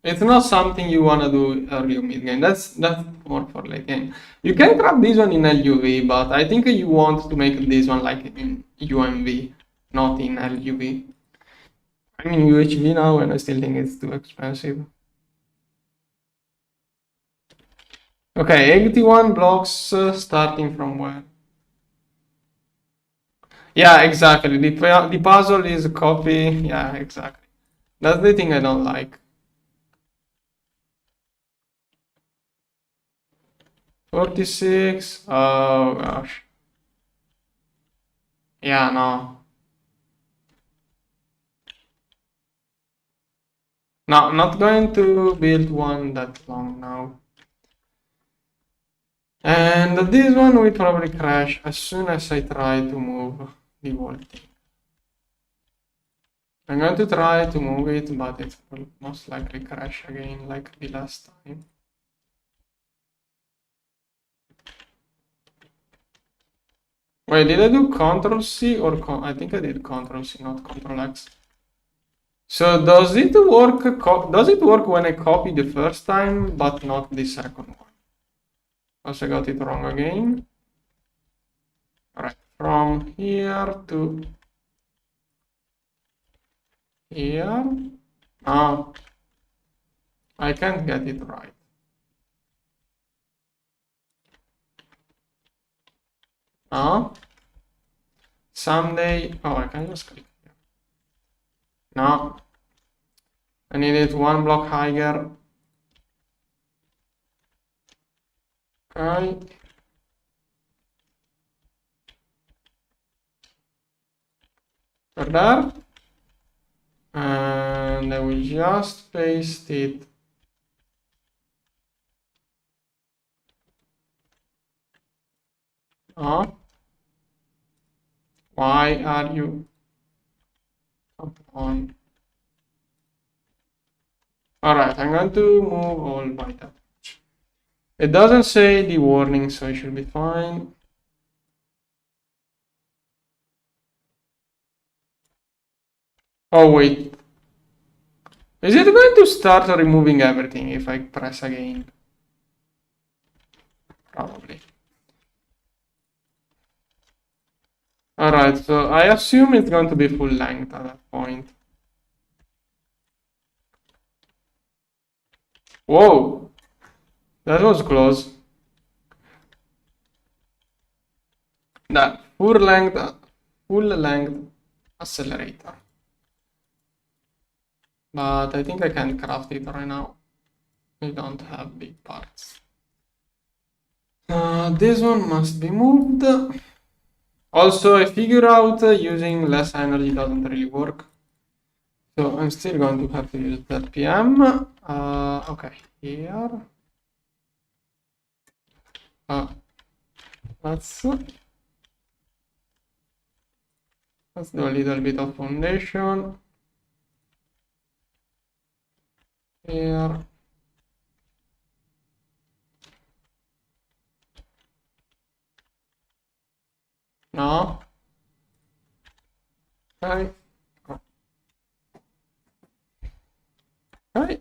It's not something you wanna do early or mid game. That's more for late game. You can grab this one in LUV, but I think you want to make this one like in UMV, not in LUV. I'm in UHV now, and I still think it's too expensive. Okay, 81 blocks starting from where? Yeah, exactly. The puzzle is a copy. Yeah, exactly. That's the thing I don't like. 46. Oh gosh. Yeah, no. No, not going to build one that long now. And this one will probably crash as soon as I try to move the whole thing. I'm going to try to move it, but it will most likely crash again like the last time. Wait, did I do Control C or I think I did Control C, not Control X. So does it work? Does it work when I copy the first time but not the second one? Because I got it wrong again. All right, from here to here. Oh, I can't get it right. Oh, someday. Oh, I can just click here. No, I need it one block higher. Okay. There. And I will just paste it. Oh, why are you? Come on. All right, I'm going to move all by that. It doesn't say the warning, so it should be fine. Oh, wait. Is it going to start removing everything if I press again? Probably. Alright, so I assume it's going to be full length at that point. Whoa! That was close. That full length accelerator. But I think I can't craft it right now. We don't have big parts. This one must be moved. Also, I figure out using less energy doesn't really work. So I'm still going to have to use that PM. Okay, here. Let's do a little bit of foundation. Here. No. Okay. Okay.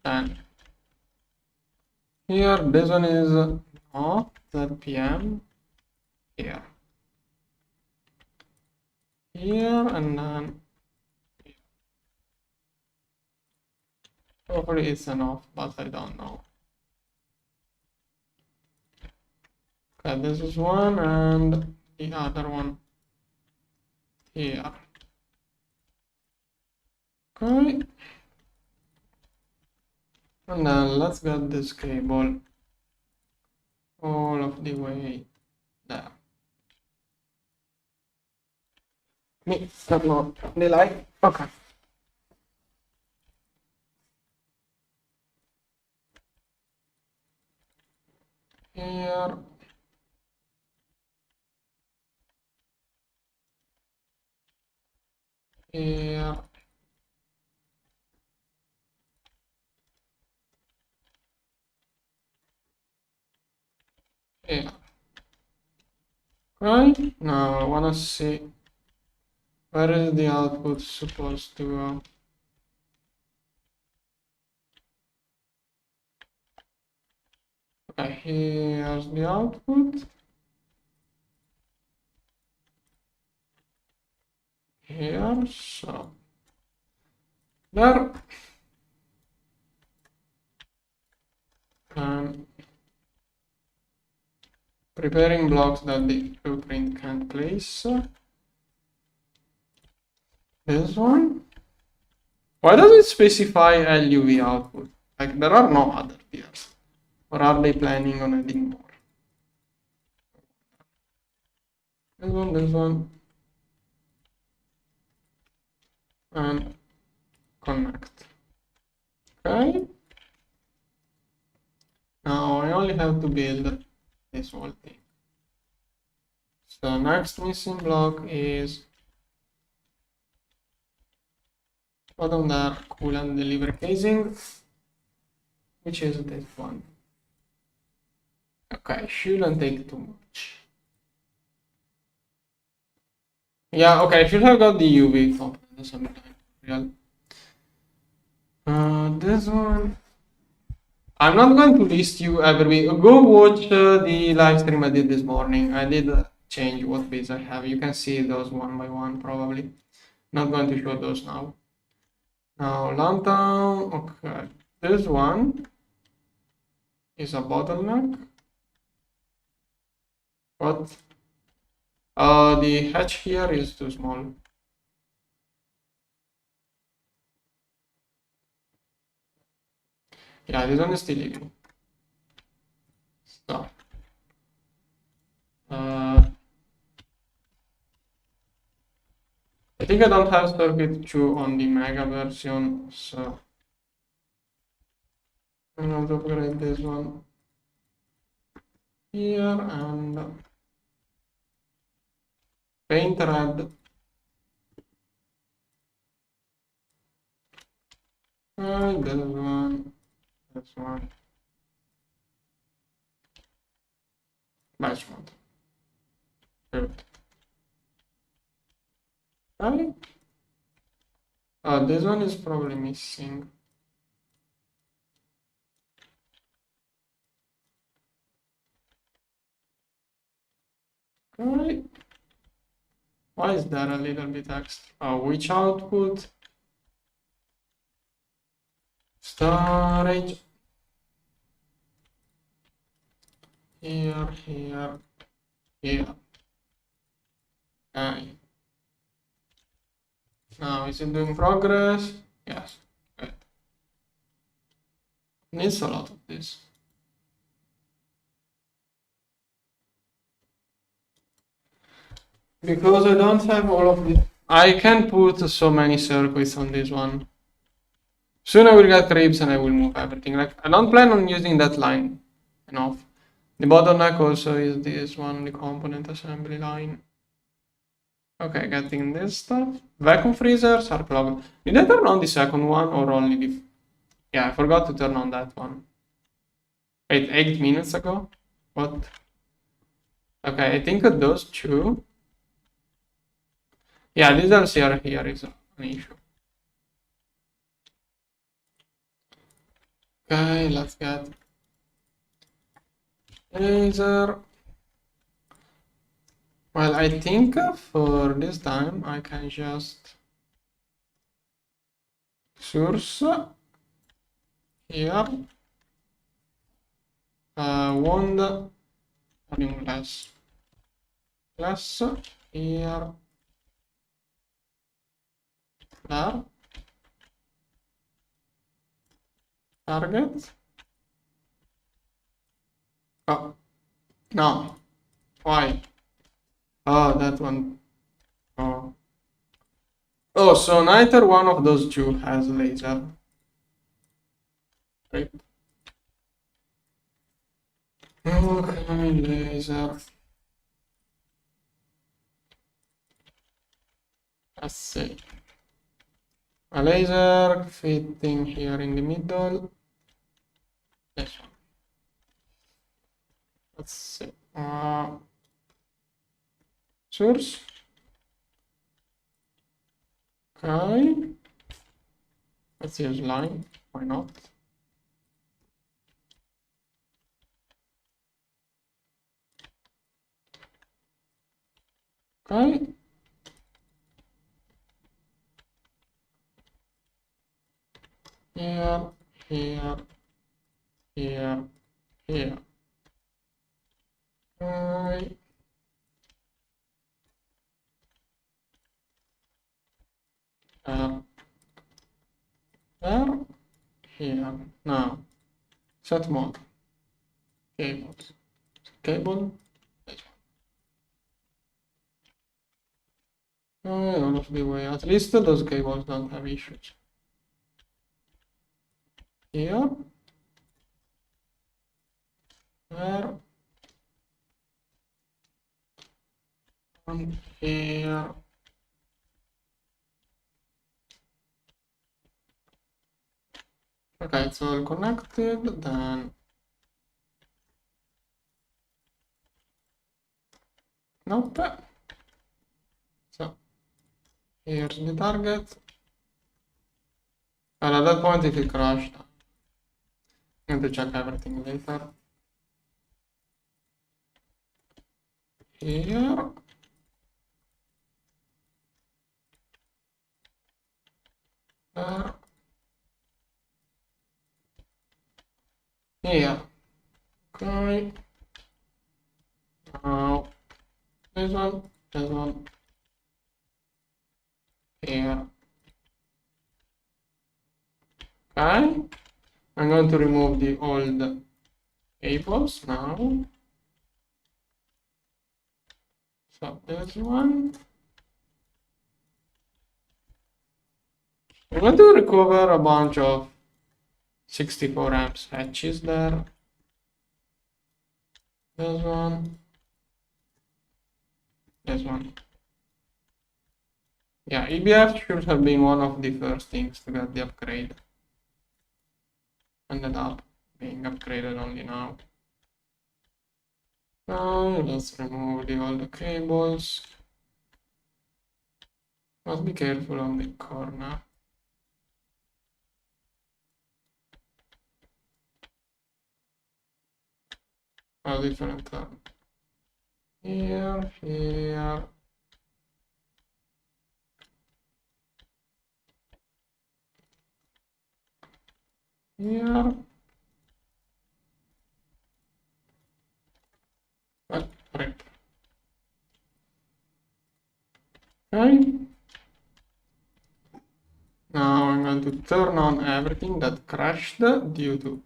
And here, this one is not the PM. Here. Here and then here. Hopefully it's enough, but I don't know. Okay, this is one and the other one here. Okay. And then let's get this cable all of the way there. Me, turn on the light. Okay. Here. Here. Here. Right, now I wanna see where is the output supposed to go. Okay, here's the output. Here, so there. And preparing blocks that the blueprint can't place. This one. Why does it specify LUV output? Like there are no other tiers. Or are they planning on adding more? This one, and connect. Okay. Now I only have to build this whole thing. So next missing block is bottom there, coolant delivery casing, which is this one. Okay, shouldn't take too much. Yeah, okay, I should have got the UV component sometime. Real. This one. I'm not going to list you every week. Go watch the live stream I did this morning. I did change what bits I have. You can see those one by one probably. Not going to show those now. Now lantern. Okay, this one is a bottleneck. What? The hatch here is too small. Yeah, this one is still leaking. So, I think I don't have circuit 2 on the mega version, so I'm going to upgrade this one here and paint red. And this one. Batch mode. Good. Right? This one is probably missing. Right. Why is there a little bit extra? Which output? Storage. Here. Okay. Now is it doing progress? Yes. Good. Needs a lot of this. Because I don't have all of it. I can put so many circuits on this one. Soon I will get ribs and I will move everything. Like I don't plan on using that line enough. The bottleneck also is this one, the component assembly line. Okay, getting this stuff. Vacuum freezers are clogged. Did I turn on the second one or only the... Yeah, I forgot to turn on that one. Wait, 8 minutes ago? What? Okay, I think those two. Yeah, this LCR here is an issue. Okay, let's get laser. Well, I think for this time I can just source here. Wound having less here, there, target. Oh no, why? Oh, that one. Oh, oh, so neither one of those two has laser. Right. Okay, laser. Let's see. A laser fitting here in the middle. This one. Let's see. Source. Okay. Let's use line. Why not? Okay. Here, here, here, here. Okay. There, here. Now, set mode. Cables. Cable. All of the way. At least those cables don't have issues. Here. There. And here. Okay, it's all connected. Then nope. So here's the target. And at that point, if it crashed, I'm going to check everything later. Here. There. Here. Okay. Now this one. Here. Okay. I'm going to remove the old cables now. So this one. I'm going to recover a bunch of 64 amps hatches there. This one. This one. Yeah, EBF should have been one of the first things to get the upgrade. Ended up being upgraded only now. Now let's remove all the cables. Must be careful on the corner. A different turn. Here. Here. Right. Okay. Now I'm going to turn on everything that crashed due to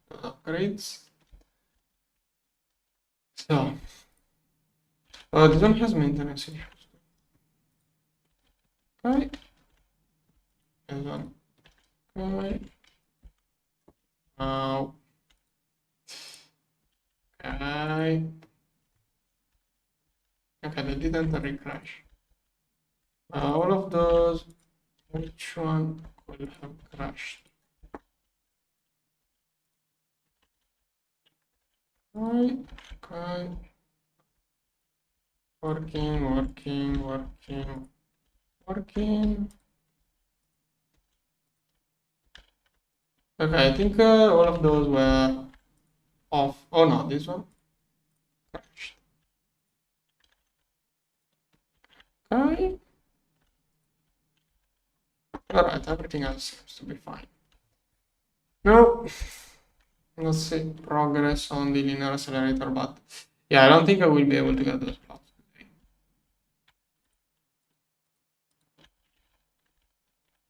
the upgrades. So, this one has maintenance issues. Okay. This one. Okay. Now. Okay. Okay, they didn't recrash. All of those, which one could have crashed? Okay. Working. Okay, I think all of those were off. Oh no, this one crashed. Okay. Alright, everything else seems to be fine. No. Let's see progress on the linear accelerator, but yeah, I don't think I will be able to get those blocks today.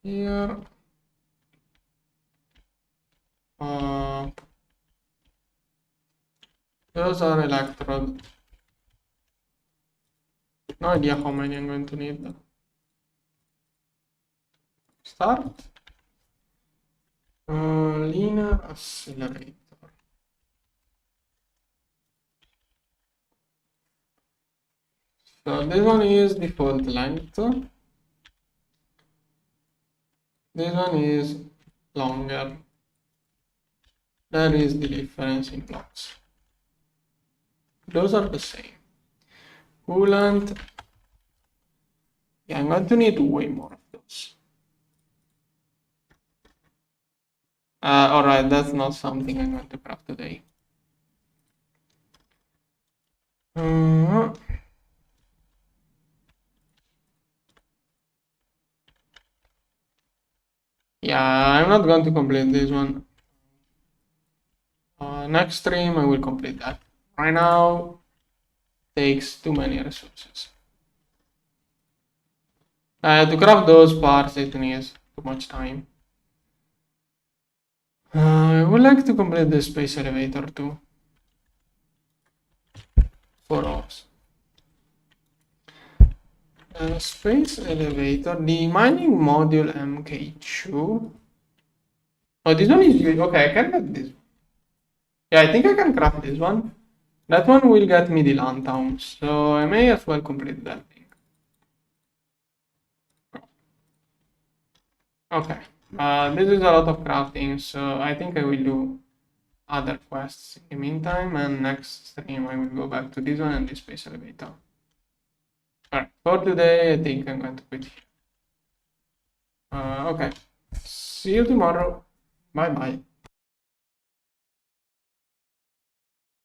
Here. Those are electrode. No idea how many I'm going to need. Start. Linear accelerator. So this one is default length. This one is longer. That is the difference in blocks. Those are the same. Coolant. Yeah, I'm going to need way more of those. Alright, that's not something I'm going to craft today. Yeah, I'm not going to complete this one. Next stream I will complete that. Right now takes too many resources. To craft those parts it needs too much time. I would like to complete the space elevator too. 4 hours. Space elevator, the mining module MK2. Oh, this one is good. Okay, I can get this one. Yeah, I think I can craft this one. That one will get me the lantern, so I may as well complete that thing. Okay, this is a lot of crafting, so I think I will do other quests in the meantime, and next stream I will go back to this one and the space elevator. Alright, for today I think I'm going to quit here. Okay, see you tomorrow. Bye bye.